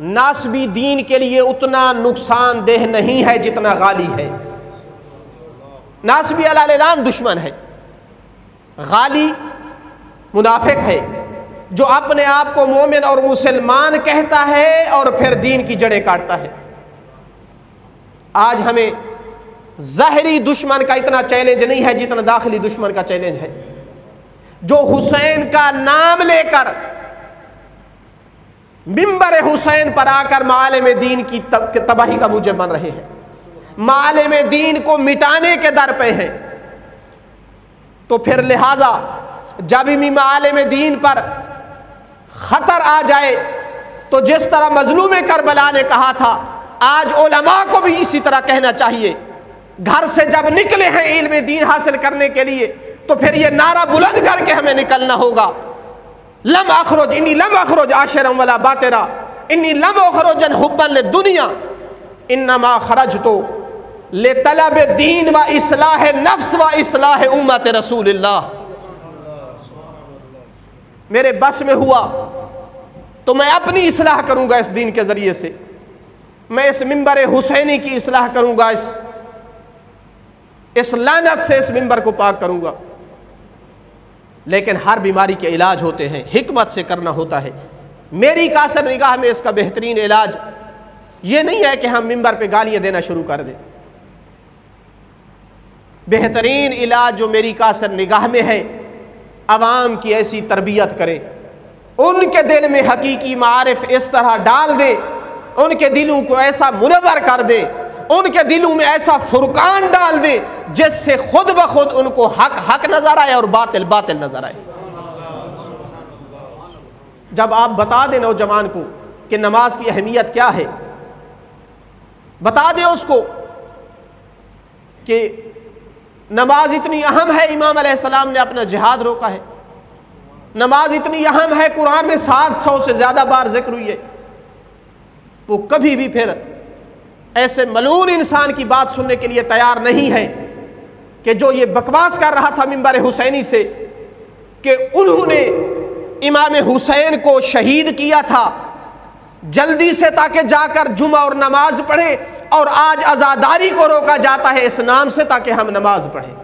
A: नासबी दीन के लिए उतना नुकसानदेह नहीं है जितना गाली है। नासबी अलान दुश्मन है, गाली मुनाफिक है जो अपने आप को मोमिन और मुसलमान कहता है और फिर दीन की जड़ें काटता है। आज हमें ज़ाहिरी दुश्मन का इतना चैलेंज नहीं है जितना दाखिली दुश्मन का चैलेंज है, जो हुसैन का नाम लेकर मिंबर हुसैन पर आकर मालिम दीन की तबाही का मूजब बन रहे हैं, मालिम दीन को मिटाने के दर पे हैं। तो फिर लिहाजा जब भी मालिम दीन पर खतर आ जाए, तो जिस तरह मजलूम करबला ने कहा था, आज उलमा को भी इसी तरह कहना चाहिए। घर से जब निकले हैं इल्म दीन हासिल करने के लिए, तो फिर ये नारा बुलंद करके हमें निकलना होगा, लम अखरुज इन्नी लम अखरुज आशिरम वला बातिरा इन्नी लम अखरुजन हुब्बन ले दुनिया इन्नमा खरजतो ले तलब दीन व इस्लाह नफ्स व इस्लाह उम्मत रसूलिल्लाह। मेरे बस में हुआ तो मैं अपनी इस्लाह करूंगा इस दीन के ज़रिए से, मैं इस मिंबर हुसैनी की इस्लाह करूंगा, इस लानत से इस मिंबर को पाक करूंगा। लेकिन हर बीमारी के इलाज होते हैं, हिकमत से करना होता है। मेरी कासर निगाह में इसका बेहतरीन इलाज ये नहीं है कि हम मिंबर पे गालियां देना शुरू कर दें। बेहतरीन इलाज जो मेरी कासर निगाह में है, अवाम की ऐसी तरबियत करें, उनके दिल में हकीकी मारिफ इस तरह डाल दे, उनके दिलों को ऐसा मुनव्वर कर दे, उनके दिलों में ऐसा फुरकान डाल दे जिससे खुद ब खुद उनको हक हक नजर आए और बातिल बातिल नजर आए। जब आप बता दें नौजवान को कि नमाज की अहमियत क्या है, बता दें उसको कि नमाज इतनी अहम है, इमाम अलैहिस्सलाम ने अपना जिहाद रोका है, नमाज इतनी अहम है, कुरान में 700 से ज़्यादा बार जिक्र हुई है, वो कभी भी फिर ऐसे मलून इंसान की बात सुनने के लिए तैयार नहीं है कि जो ये बकवास कर रहा था मिंबर हुसैनी से कि उन्होंने इमाम हुसैन को शहीद किया था जल्दी से ताकि जाकर जुमा और नमाज पढ़े, और आज अज़ादारी को रोका जाता है इस नाम से ताकि हम नमाज पढ़ें।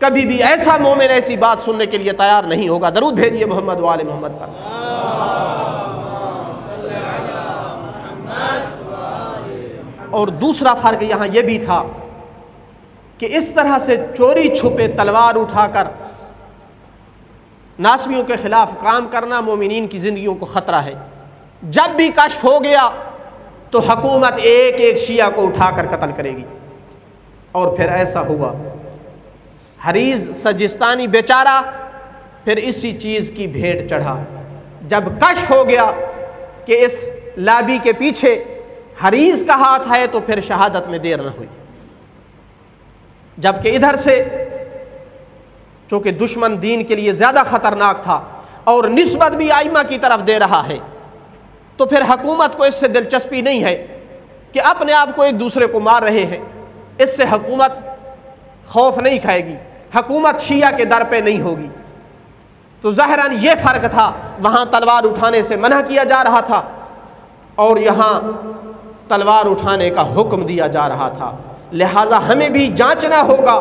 A: कभी भी ऐसा मोमिन ऐसी बात सुनने के लिए तैयार नहीं होगा। दरूद भेजिए मोहम्मद वाले मोहम्मद पर। और दूसरा फ़र्क यहाँ यह भी था कि इस तरह से चोरी छुपे तलवार उठाकर नासबियों के ख़िलाफ़ काम करना मोमिनीन की ज़िंदगियों को ख़तरा है। जब भी कश्फ हो गया तो हुकूमत एक एक शिया को उठाकर कत्ल करेगी, और फिर ऐसा हुआ। हरीज़ सजिस्तानी बेचारा फिर इसी चीज़ की भेंट चढ़ा। जब कश्फ हो गया कि इस लाबी के पीछे हरीज़ का हाथ है, तो फिर शहादत में देर न हुई। जबकि इधर से चूँकि दुश्मन दीन के लिए ज़्यादा ख़तरनाक था और निस्बत भी आइमा की तरफ दे रहा है, तो फिर हुकूमत को इससे दिलचस्पी नहीं है कि अपने आप को एक दूसरे को मार रहे हैं, इससे हुकूमत खौफ नहीं खाएगी, हुकूमत शिया के दर पे नहीं होगी। तो ज़ाहिरन ये फ़र्क था, वहाँ तलवार उठाने से मना किया जा रहा था और यहाँ तलवार उठाने का हुक्म दिया जा रहा था। लिहाजा हमें भी जांचना होगा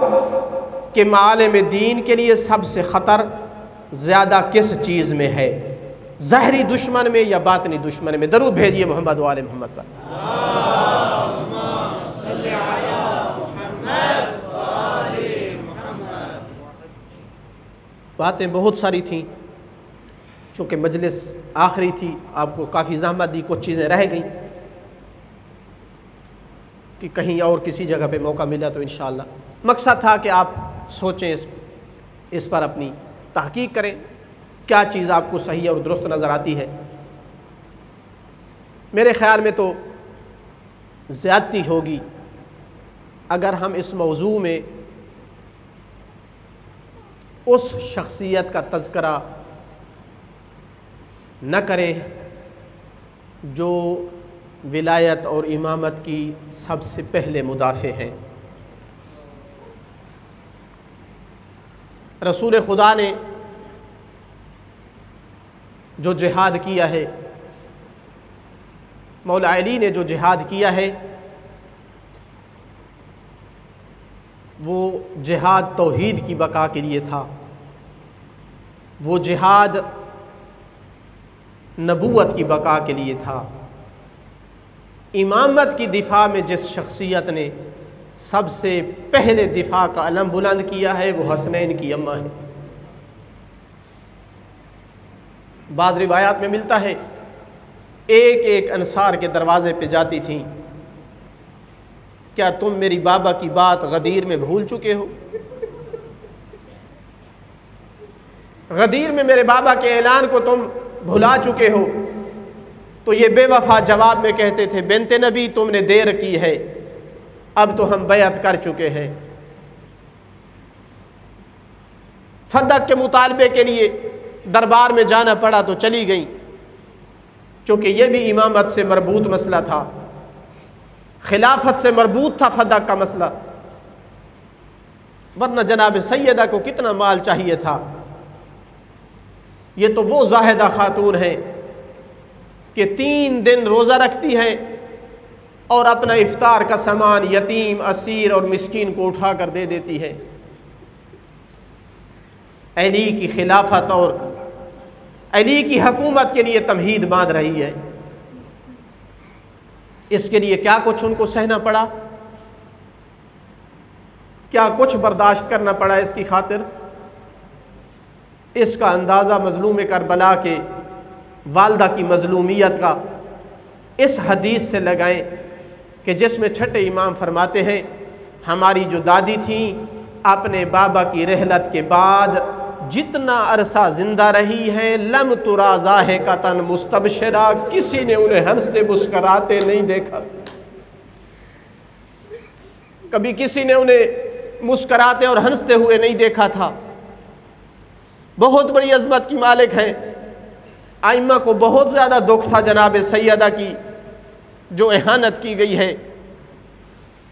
A: कि मालिम दीन के लिए सबसे ख़तर ज़्यादा किस चीज़ में है, ज़ाहिरी दुश्मन में या बातनी दुश्मन में। दरूद भेजिए मोहम्मद वाले मोहम्मद पर। बातें बहुत सारी थीं, चूँकि मजलिस आखिरी थी, आपको काफ़ी ज़हमत दी, कुछ चीज़ें रह गईं कि कहीं और किसी जगह पे मौका मिला तो इंशाअल्लाह। मकसद था कि आप सोचें, इस पर अपनी तहकीक करें, क्या चीज़ आपको सही और दुरुस्त नज़र आती है। मेरे ख़्याल में तो ज़्यादती होगी अगर हम इस मौजू में उस शख्सियत का तज़किरा न करें जो विलायत और इमामत की सबसे पहले मुदाफ़े हैं। रसूल खुदा ने जो जिहाद किया है, मौला अली ने जो जिहाद किया है, वो जिहाद तौहीद की बका के लिए था। वो जिहाद नबूवत की बका के लिए था। इमामत की दिफा में जिस शख्सियत ने सबसे पहले दिफा का अलम बुलंद किया है वो हसनैन की अम्मा है। बाज़ रिवायात में मिलता है एक एक अंसार के दरवाज़े पे जाती थीं, क्या तुम मेरी बाबा की बात गदीर में भूल चुके हो? गदीर में मेरे बाबा के ऐलान को तुम भुला चुके हो? तो ये बेवफा जवाब में कहते थे, बिन्ते नबी तुमने देर की है, अब तो हम बैअत कर चुके हैं। फदक के मुतालबे के लिए दरबार में जाना पड़ा तो चली गई, चूँकि यह भी इमामत से मरबूत मसला था, खिलाफत से मरबूत था फदक का मसला, वरना जनाब सैयदा को कितना माल चाहिए था। ये तो वो जाहिदा खातून है कि 3 दिन रोज़ा रखती है और अपना इफ्तार का सामान यतीम, असीर और मिस्कीन को उठा कर दे देती है। अली की खिलाफत और अली की हुकूमत के लिए तमहीद बांध रही है। इसके लिए क्या कुछ उनको सहना पड़ा, क्या कुछ बर्दाश्त करना पड़ा इसकी खातिर। इसका अंदाज़ा मज़लूम करबला के वालदा की मज़लूमियत का इस हदीस से लगाएं कि जिसमें छठे इमाम फरमाते हैं, हमारी जो दादी थी अपने बाबा की रहलत के बाद जितना अरसा जिंदा रही हैं, लम तुराज़ा है कतन मुस्तबशिरा, किसी ने उन्हें हंसते मुस्कराते नहीं देखा। कभी किसी ने उन्हें मुस्कराते और हंसते हुए नहीं देखा था। बहुत बड़ी अजमत की मालिक हैं। आइम्मा को बहुत ज़्यादा दुख था जनाब सैयदा की जो एहानत की गई है।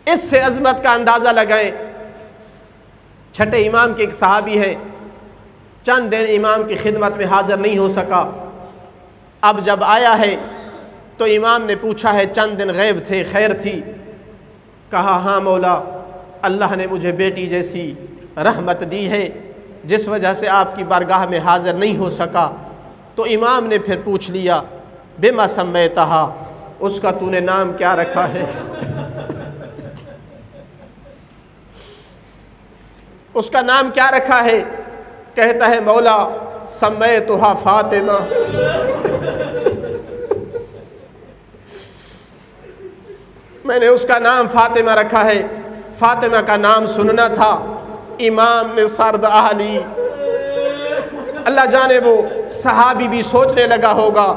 A: इससे अजमत का अंदाज़ा लगाएं। छठे इमाम के एक सहाबी हैं, चंद दिन इमाम की खिदमत में हाज़िर नहीं हो सका। अब जब आया है तो इमाम ने पूछा है, चंद दिन गैब थे, खैर थी? कहा, हाँ मौला, अल्लाह ने मुझे बेटी जैसी रहमत दी है जिस वजह से आपकी बारगाह में हाज़िर नहीं हो सका। तो इमाम ने फिर पूछ लिया, बेमा सम्मैतहा, उसका तूने नाम क्या रखा है? उसका नाम क्या रखा है? कहता है, मौला सम्मैतुहा फातिमा। मैंने उसका नाम फातिमा रखा है। फातिमा का नाम सुनना था। इमाम ने सर्द आहली, अल्लाह जाने वो सहाबी भी सोचने लगा होगा,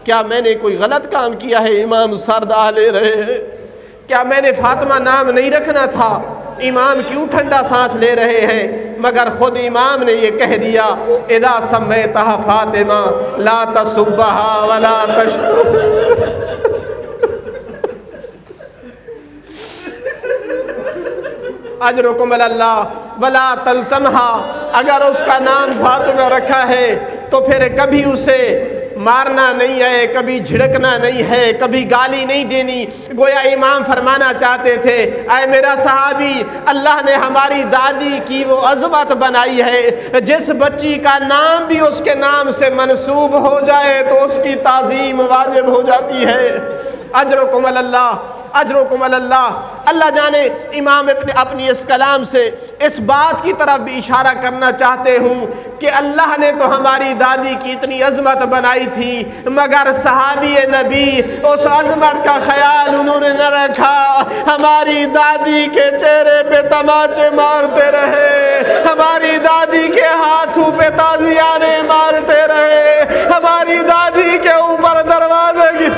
A: क्या मैंने कोई गलत काम किया है? इमाम सर्द आह ले रहे हैं, क्या मैंने फातिमा नाम नहीं रखना था? इमाम क्यों ठंडा सांस ले रहे हैं? मगर खुद इमाम ने ये कह दिया, इदा सम्मैतहा फातिमा ला तसुब्बहा वला तशकुर। अजरुकुम अल्लाह वला तलतमहा, अगर उसका नाम फातिमा रखा है तो फिर कभी उसे मारना नहीं है, कभी झिड़कना नहीं है, कभी गाली नहीं देनी। गोया इमाम फरमाना चाहते थे, ऐ मेरा सहाबी, अल्लाह ने हमारी दादी की वो अज़मत बनाई है, जिस बच्ची का नाम भी उसके नाम से मंसूब हो जाए तो उसकी ताज़ीम वाजिब हो जाती है। अजरुकुम अल्लाह, अजरुकुम अल्लाह। अल्लाह जाने इमाम अपनी इस कलाम से इस बात की तरफ भी इशारा करना चाहते हूँ कि अल्लाह ने तो हमारी दादी की इतनी अजमत बनाई थी, मगर सहाबी नबी उस अजमत का ख्याल उन्होंने न रखा। हमारी दादी के चेहरे पे तमाचे मारते रहे, हमारी दादी के हाथों पे ताजियाने मारते रहे, हमारी दादी के ऊपर दरवाजे की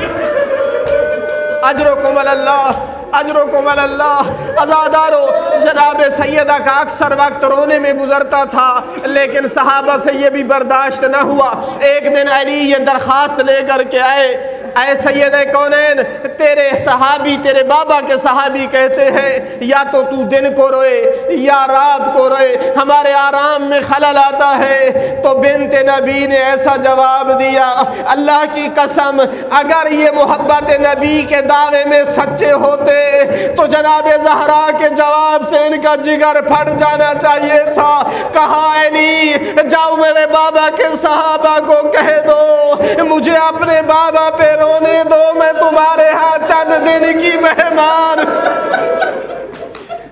A: अजरुकुम अल्लाह अजरुकुम अल्लाह। अज़ादारो, जनाब सैयदा का अक्सर वक्त रोने में गुजरता था, लेकिन सहाबा से ये भी बर्दाश्त न हुआ। एक दिन अली ये दरख्वास्त लेकर के आए, ऐ सैयद कौनैन, तेरे सहाबी, तेरे बाबा के सहाबी कहते हैं या तो तू दिन को रोए या रात को रोए, हमारे आराम में खलल आता है। तो बिन्त नबी ने ऐसा जवाब दिया, अल्लाह की कसम अगर ये मोहब्बत नबी के दावे में सच्चे होते तो जनाब ज़हरा के जवाब से इनका जिगर फट जाना चाहिए था। कहा अली, जाओ मेरे बाबा के सहाबा को कह दो मुझे अपने बाबा पे रोने दो, मैं तुम्हारे यहाँ चंद दिन की मेहमान,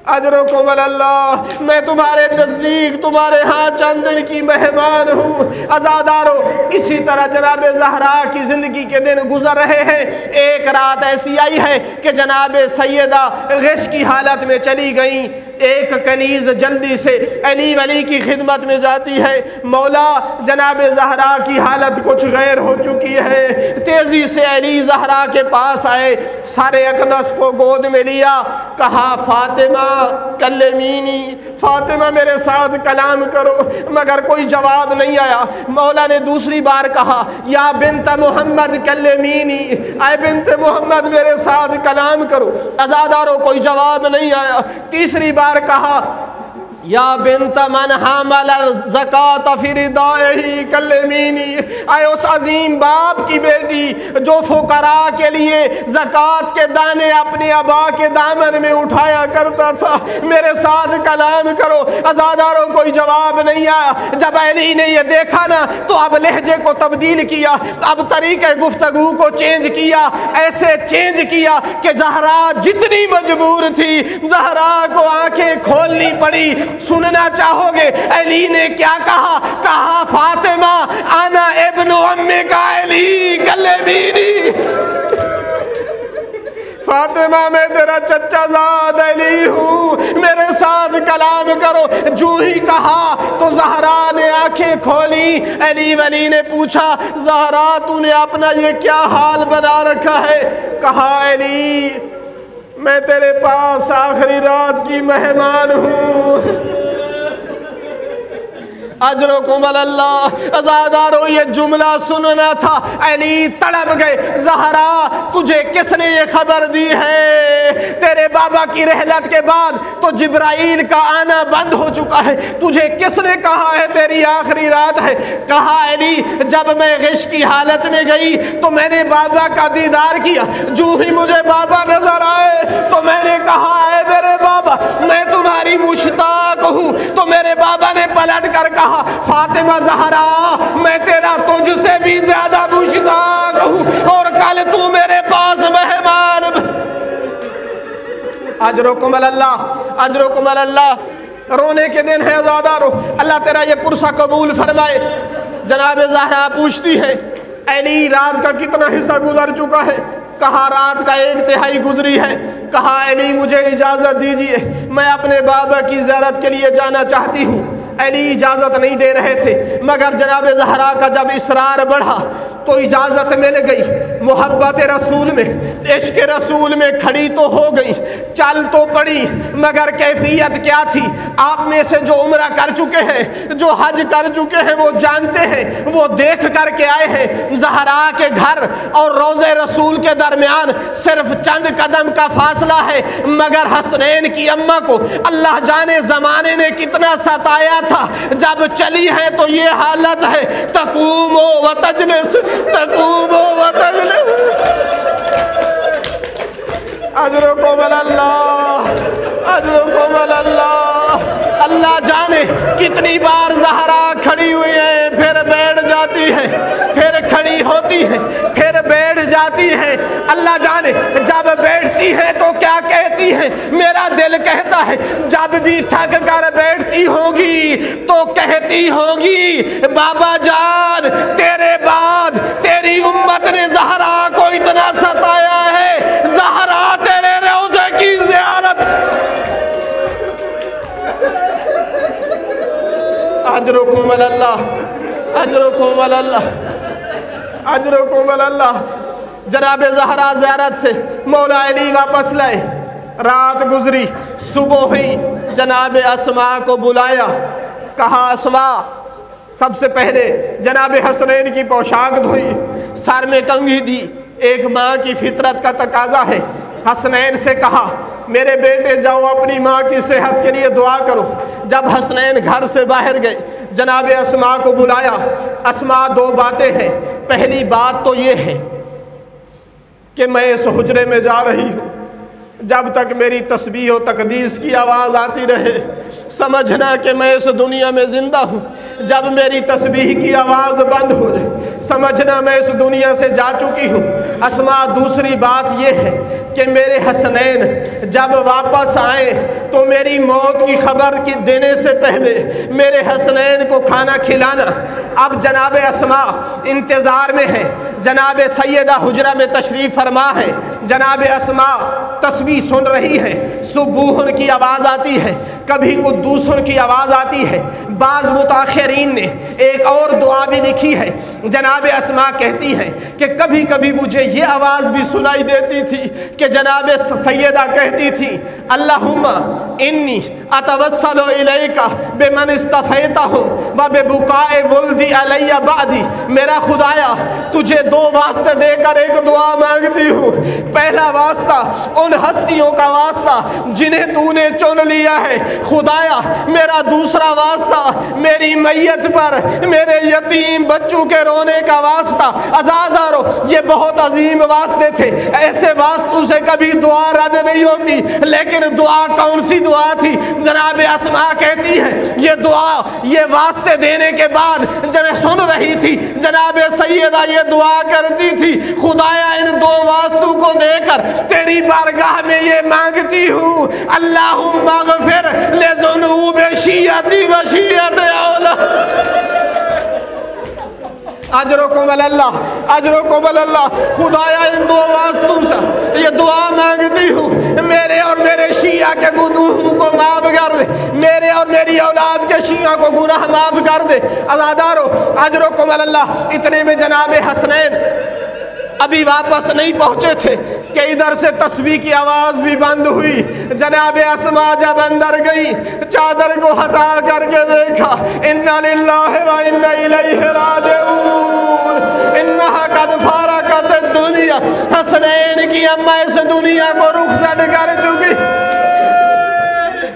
A: अजरुकुम अल्लाह, मैं तुम्हारे नज़दीक तुम्हारे यहाँ चंद दिन की मेहमान हूँ। अज़ादारो, इसी तरह जनाब ज़हरा की ज़िंदगी के दिन गुजर रहे हैं। एक रात ऐसी आई है कि जनाब सैयदा गिश की हालत में चली गई। एक कनीज़ जल्दी से अली वली की खिदमत में जाती है, मौला जनाब ज़हरा की हालत कुछ गैर हो चुकी है। तेज़ी से अली ज़हरा के पास आए, सारे अक़दस को गोद में लिया, कहा फ़ातिमा कल्लमीनी, फ़ातिमा मेरे साथ कलाम करो, मगर कोई जवाब नहीं आया। मौला ने दूसरी बार कहा, या बिन्त मोहम्मद कल्लमीनी, आए बिन्त मोहम्मद मेरे साथ कलाम करो। अज़ादारो, कोई जवाब नहीं आया। तीसरी बार कहा, या बिन्त मन हमल ज़कात फिरदाही कल्लमीनी, आए उस अजीम बाप की बेटी जो फुकरा के लिए ज़कात के दाने अपने अबा के दामन में उठाया करता था, मेरे साथ कलाम करो। अज़ादारों, कोई जवाब नहीं आया। जब अली ने यह देखा ना तो अब लहजे को तब्दील किया, अब तरीके गुफ्तगू को चेंज किया, ऐसे चेंज किया कि ज़हरा जितनी मजबूर थी, ज़हरा को आंखें खोलनी पड़ी। सुनना चाहोगे अली ने क्या कहा? कहा, फातिमा आना इब्नु अम्मी का अली कल्लमीनी, फातिमा मैं तेरा चचा ज़ाद अली हूँ, मेरे साथ कलाम करो। जो ही कहा तो ज़हरा ने आंखें खोली। अली वली ने पूछा, ज़हरा तूने अपना ये क्या हाल बना रखा है? कहा, अली मैं तेरे पास आखिरी रात की मेहमान हूँ, अजरुकुम अल्लाह। अज़ादारो, ये जुमला सुनना था। अली तड़प गए, ज़हरा तुझे किसने ये खबर दी है? तेरे बाबा की रहलत के बाद तो जिब्राइल का आना बंद हो चुका है, तुझे किसने कहा है तेरी आखिरी रात है? कहा, अली जब मैं गिश की हालत में गई तो मैंने बाबा का दीदार किया, जो ही मुझे बाबा नजर आए तो मैंने कहा, है मेरे बाबा मैं तुम्हारी मुश्ताक हूँ। तो मेरे बाबा ने पलट कर कहा, फातिमा ज़हरा मैं तेरा तुझसे भी ज्यादा मुश्ताक हूँ और कल तू मेरे पास मेहमान। अजरुकुम अल्लाह, अजरुकुम अल्लाह। रोने के दिन है अज़ादारो, अल्लाह तेरा ये पुरसा कबूल फरमाए। जनाब ज़हरा पूछती है, अली रात का कितना हिस्सा गुजर चुका है? कहा, रात का 1/3 गुजरी है। कहा, अली मुझे इजाज़त दीजिए, मैं अपने बाबा की ज़ियारत के लिए जाना चाहती हूँ। अली इजाज़त नहीं दे रहे थे, मगर जनाब ज़हरा का जब इसरार बढ़ा तो इजाज़त मिल गई। मोहब्बत रसूल में, इश्क रसूल में खड़ी तो हो गई, चल तो पड़ी, मगर कैफियत क्या थी? आप में से जो उम्रा कर चुके हैं, जो हज कर चुके हैं, वो जानते हैं, वो देख कर के आए हैं। ज़हरा के घर और रोज़े रसूल के दरमियान सिर्फ चंद कदम का फासला है, मगर हसनैन की अम्मा को अल्लाह जाने ज़माने ने कितना सताया था। जब चली है तो ये हालत है, तकूमो व तजलिस, तकूमो व तजलिस। अजरुकुम अल्लाह, अजरुकुम अल्लाह। अल्लाह जाने कितनी बार ज़हरा खड़ी हुई है, फिर बैठ जाती है, फिर खड़ी होती है, फिर बैठ जाती हैं। अल्लाह जाने जब बैठती हैं तो क्या कहती हैं। मेरा दिल कहता है जब भी थक कर बैठती होगी तो कहती होगी, बाबा जान तेरे बाद तेरी उम्मत ने ज़हरा को इतना सताया है, ज़हरा तेरे रोज़े की ज़ियारत। अजरुकुम अल्लाह, अजरुकुम अल्लाह, अजरुकुम अल्लाह। जनाब ज़हरा ज़ियारत से मौला अली वापस लाए। रात गुजरी, सुबह हुई, जनाब अस्मा को बुलाया। कहा अस्मा, सबसे पहले जनाब हसनैन की पोशाक धोई, सर में कंघी दी। एक माँ की फितरत का तकाजा है। हसनैन से कहा, मेरे बेटे जाओ अपनी माँ की सेहत के लिए दुआ करो। जब हसनैन घर से बाहर गए, जनाब अस्मा को बुलाया। अस्मा, दो बातें हैं। पहली बात तो ये है कि मैं इस हुजरे में जा रही हूँ, जब तक मेरी तस्बीह और तकदीस की आवाज़ आती रहे समझना कि मैं इस दुनिया में ज़िंदा हूँ। जब मेरी तस्बीह की आवाज़ बंद हो जाए समझना मैं इस दुनिया से जा चुकी हूँ। अस्मा, दूसरी बात यह है कि मेरे हसनैन जब वापस आए तो मेरी मौत की खबर की देने से पहले मेरे हसनैन को खाना खिलाना। अब जनाब अस्मा इंतज़ार में है। जनाब सैयदा हुजरा में तशरीफ़ फरमा है। जनाब अस्मा तस्बीह सुन रही है। सुबूहन की आवाज़ आती है, कभी कुद्दूसन की आवाज़ आती है। बाज़ मुताखिरीन ने एक और दुआ भी लिखी है। जनाब अस्मा कहती हैं कि कभी कभी मुझे ये आवाज़ भी सुनाई देती थी कि जनाब सैयदा कहती थी, अल्लाहुम्मा इन्नी अतवस्सलु इलैका बिमन इस्तफ़ैतहुम व बिबुकाए वुल्दी अलैया बादी। मेरा खुदाया तुझे दो वास्ते देकर एक दुआ मांगती हूँ। पहला वास्ता उन हस्तियों का वास्ता जिन्हें तूने चुन लिया है खुदाया। मेरा दूसरा वास्ता मेरी मैयत पर मेरे यतीम बच्चों के रोने का वास्ता। अज़ादारो, ये बहुत अजीम वास्ते थे। ऐसे वास्तों से कभी दुआ रद्द नहीं होती। लेकिन दुआ कौन सी दुआ थी? जनाब अस्मा कहती है ये दुआ, ये वास्ते देने के बाद जब मैं सुन रही थी जनाब सैयदा ये दुआ करती थी, खुदाया इन दो वास्तों को देकर तेरी बारगाह में ये मांगती हूँ, अल्लाहुम्मा गफिर लिज़ुनूब शियती व शियत औलाद। अजरुकुम अल्लाह, अजरुकुम अल्लाह। खुदाया इन दो वास्तों से ये दुआ मांगती हूँ, मेरे और मेरे शिया के गुनाहों को माफ़ कर दे, मेरे और मेरी औलाद के शिया को गुनाह माफ़ कर दे। अज़ादारो, अजरुकुम अल्लाह। इतने में जनाब हसनैन अभी वापस नहीं पहुँचे थे कि इधर से तस्बीह की आवाज़ भी बंद हुई। जनाब अस्मा जब अंदर गई, चादर को हटा करके देखा, इन्ना लिल्लाहि व इन्ना इलैहि राजिऊन, इन्नहा कद फारकत दुनिया। हसनैन की अम्मा इस दुनिया को रुखसत कर चुकी।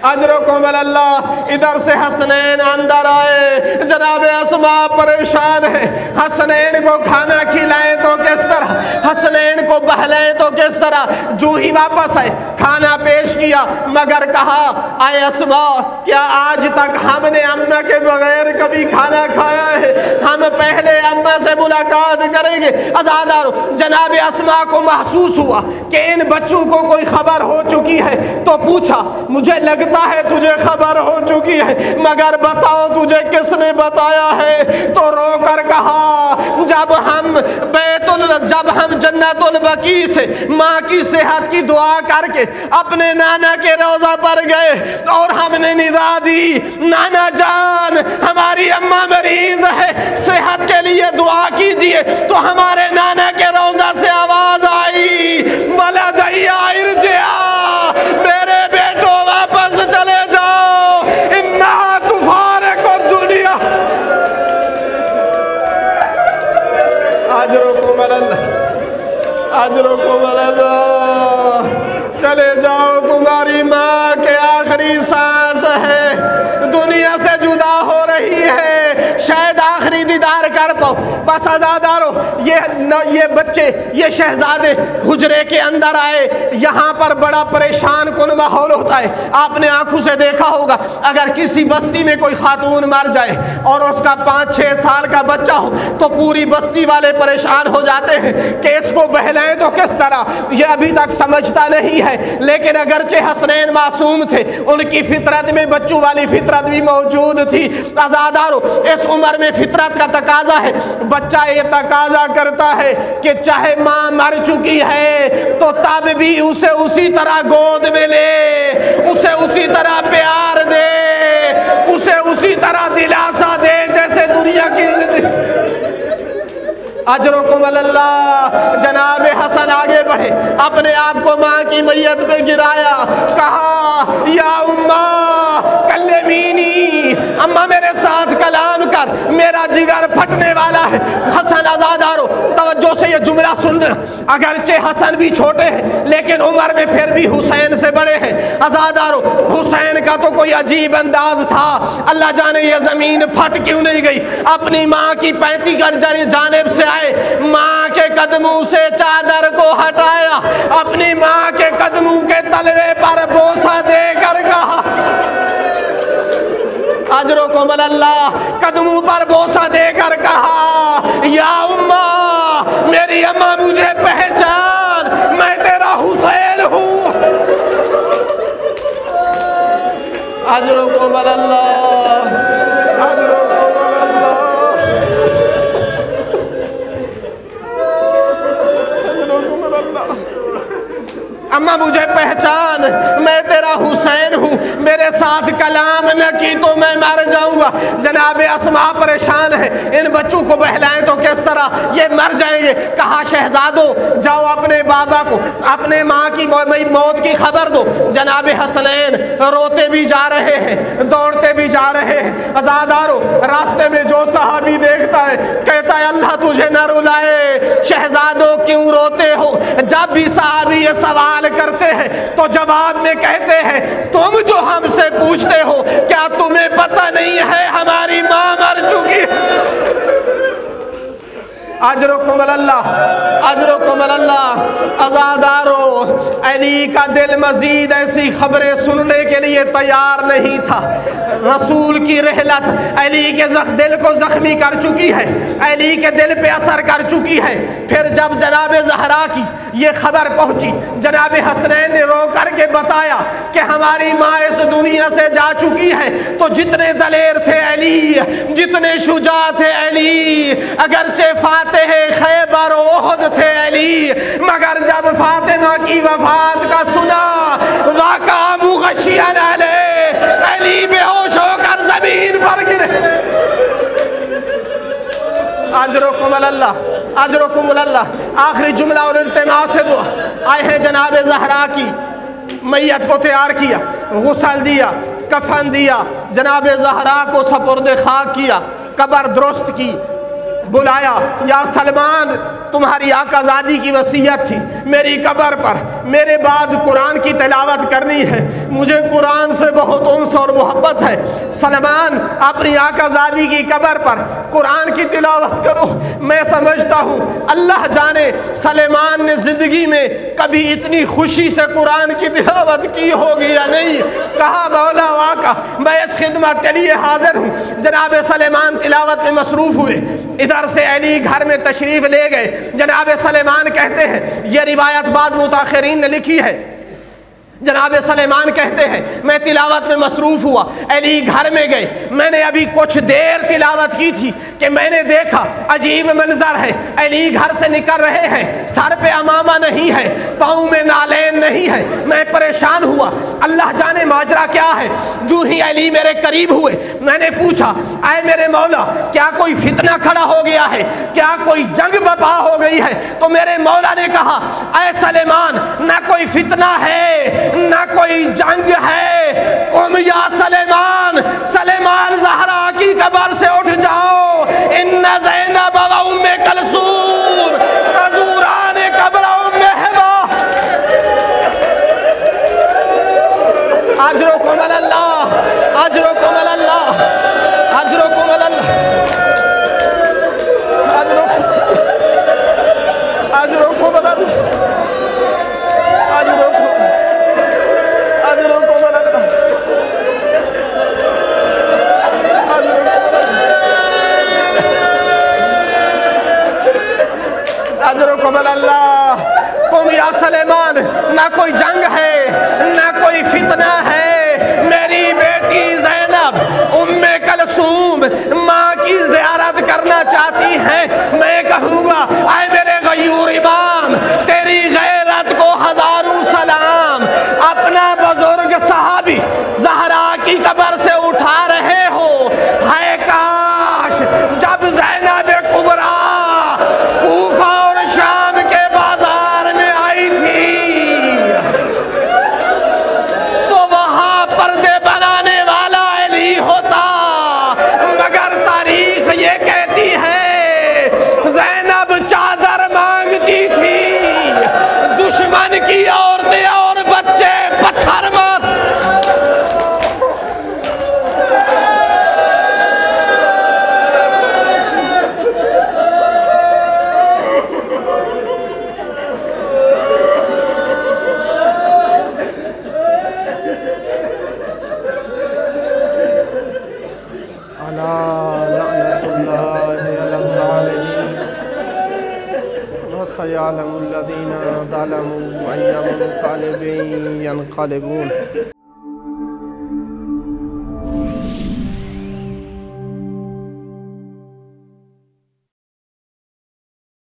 A: अजरुकुम अल्लाह। इधर से हसनैन अंदर आए। जनाब अस्मा परेशान है। हसनैन को खाना खिलाएं तो किस तरह, हसनैन को बहलाएं तो किस तरह। जो ही वापस आए खाना पेश किया, मगर कहा, आए अस्मा, क्या आज तक हमने अम्मा के बगैर कभी खाना खाया है? हम पहले अम्मा से मुलाकात करेंगे। अज़ादारो, जनाब अस्मा को महसूस हुआ कि इन बच्चों को कोई खबर हो चुकी है, तो पूछा, मुझे लगता है तुझे खबर हो चुकी है, मगर बताओ तुझे किसने बताया है? तो रोकर कहा, जब हम जन्नतुल बकी से माँ की सेहत की दुआ करके अपने नाना के रोज़ा पर गए और हमने निदा दी, नाना जान हमारी अम्मा मरीज है, सेहत के लिए दुआ कीजिए, तो हमारे नाना के रोज़ा से आवाज़ आई, वलदैया इरजिआ, मेरे बेटो वापस चले जाओ, इन्नहा तुफारिकु दुनिया। अजरुकुम अल्लाह, अजरुकुम अल्लाह। चले जाओ, तुम्हारी माँ के आखिरी सांस है, दुनिया से जुदा हो रही है, शायद आखिरी की दीदार कर पाओ। बस अज़ादारो ये बच्चे, ये शहजादे हुजरे के अंदर आए। यहाँ पर बड़ा परेशान कुन माहौल होता है। आपने आंखों से देखा होगा, अगर किसी बस्ती में कोई खातून मर जाए और उसका 5-6 साल का बच्चा हो तो पूरी बस्ती वाले परेशान हो जाते हैं कि इसको बहलाएं तो किस तरह। ये अभी तक समझता नहीं है, लेकिन अगरचे हसनैन मासूम थे, उनकी फितरत में बच्चों वाली फितरत भी मौजूद थी। आज़ादारो इस उम्र में फितरत का तकाजा है, बच्चा ये तकाजा करता है कि चाहे माँ मर चुकी है तो तब भी उसे उसी तरह गोद में ले, उसे उसी तरह प्यार दे, उसे उसी तरह दिलासा दे जैसे दुनिया की अजरुकुम अल्लाह। जनाब हसन आगे बढ़े, अपने आप को माँ की मैयत पे गिराया, कहा या उम्मा कल्लमीनी, अम्मा मेरे साथ कलाम कर, मेरा जिगर फटने वाला है। हसन आज़ादारो तवज्जो से ये जुमला सुन, अगरचे हसन भी छोटे हैं लेकिन उम्र में फिर भी हुसैन से बड़े हैं। आज़ादारो हुसैन का तो कोई अजीब अंदाज था, अल्लाह जाने ये ज़मीन फट क्यों नहीं गई। अपनी माँ की पैंती कर जानिब से आए, माँ के कदमों से चादर को हटाया, अपनी माँ के कदमों के तलवे पर बोसा देकर कहा अजरुकुम अल्लाह, कदमों पर बोसा देकर कहा या उम्मा, मेरी अम्मा मुझे पहचान, मैं तेरा हुसैन हूँ। अजरुकुम अल्लाह, अजरुकुम अल्लाह, अजरुकुम अल्लाह। अम्मा मुझे पहचान, मैं तेरा हुसैन हूँ, मेरे साथ कलाम न की तो मैं मर जाऊंगा। जनाब अस्मा परेशान है, इन बच्चों को बहलाएं तो किस तरह, ये मर जाएंगे। कहा शहजादो जाओ अपने बाबा को, अपने माँ की मौत की खबर दो। जनाब हसनैन रोते भी जा रहे हैं, दौड़ते भी जा रहे हैं। आज़ादारो रास्ते में जो सहाबी देखता है कहता है अल्लाह तुझे न रुलाए, शहजादो क्यों रोते हो। जब भी सहाबी ये सवाल करते हैं तो जवाब में कहते हैं तुम जो हमसे पूछते हो, क्या तुम्हें पता नहीं है हमारी माँ मर चुकी है। अजरुकुम अल्लाह, अजरुकुम अल्लाह। आज़ादारो अली का दिल मजीद ऐसी खबरें सुनने के लिए तैयार नहीं था। रसूल की रहलत अली के दिल को जख्मी कर चुकी है, अली के दिल पे असर कर चुकी है। फिर जब जनाब ज़हरा की ये खबर पहुंची, जनाब हसनैन ने रो करके बताया कि हमारी माँ इस दुनिया से जा चुकी है, तो जितने दलेर थे अली, जितने शुजा थे अली, अगरचे फातिह खैबर ओहद थे अली, मगर जब फातिमा की वफात का सुना वाक़ा मुग़श्शियन अलैह, अली बेहोश होकर जमीन पर गिरे। अजरुकुम अल्लाह, अजरुकुम अल्लाह। आखिरी जुमला और इल्तिमा से दुआ। आए हैं जनाब ज़हरा की मैयत को तैयार किया, गुसल दिया, कफन दिया, जनाब ज़हरा को सपुर्द खाक किया, कब्र दुरुस्त की, बुलाया या सलमान तुम्हारी आकाज़ादी की वसीयत थी, मेरी कब्र पर मेरे बाद कुरान की तिलावत करनी है, मुझे कुरान से बहुत उन्स और मोहब्बत है। सलमान अपनी आकाज़ादी की कब्र पर कुरान की तिलावत करो। मैं समझता हूँ अल्लाह जाने सलेमान ने ज़िंदगी में कभी इतनी खुशी से कुरान की तिलावत की होगी या नहीं। कहा मौला वाका मैं इस खिदमत के लिए हाजिर हूँ। जनाब सलेमान तिलावत में मसरूफ़ हुए, इधर से अली घर में तशरीफ़ ले गए। जनाब सलेमान कहते हैं, यह रिवायत बाद मुताखिरीन ने लिखी है, जनाब सलेमान कहते हैं मैं तिलावत में मसरूफ़ हुआ, अली घर में गए, मैंने अभी कुछ देर तिलावत की थी कि मैंने देखा अजीब मंजर है, अली घर से निकल रहे हैं, सर पे अमामा नहीं है, पाँव में नालैन नहीं है। मैं परेशान हुआ, अल्लाह जाने माजरा क्या है। जो ही अली मेरे करीब हुए मैंने पूछा आए मेरे मौला क्या कोई फितना खड़ा हो गया है, क्या कोई जंग बपा हो गई है। तो मेरे मौला ने कहा ऐ सलेमान ना कोई फितना है ना कोई जंग है, कुम या सलेमान, सलेमान ज़हरा की कब्र से उठ जाओ, इन्ना ज़ैनब व उम्मे कलसूम तज़ूरान कब्र उम्मे हिबा। अजरुकुम अल्लाह, अजरुकुम अल्लाह, अजरुकुम अल्लाह। तक़ब्बल अल्लाह। तुम या सलेमान, ना कोई जंग है ना कोई फितना है, मेरी बेटी ज़ैनब उम्मे कलसूम माँ की ज़ियारत करना चाहती हैं। मैं कहूँगा आए मेरे गयूर इमाम, तेरी गैरत को हज़ारों सलाम। अपना बुजुर्ग सहाबी ज़हरा की कब्र से उठा रहे हो, है काश जब ज़ैनब कुबरा कूफा और शाम के बाजार में आई थी तो वहां पर्दे बनाने वाला अली होता, मगर तारीख ये कहती है ज़ैनब चादर मांगती थी, दुश्मन की औरतें और बच्चे पत्थर मार। सयअलमुल्लज़ीना ज़लमू अय्युम मुन्क़लिबिन यन्क़लिबून।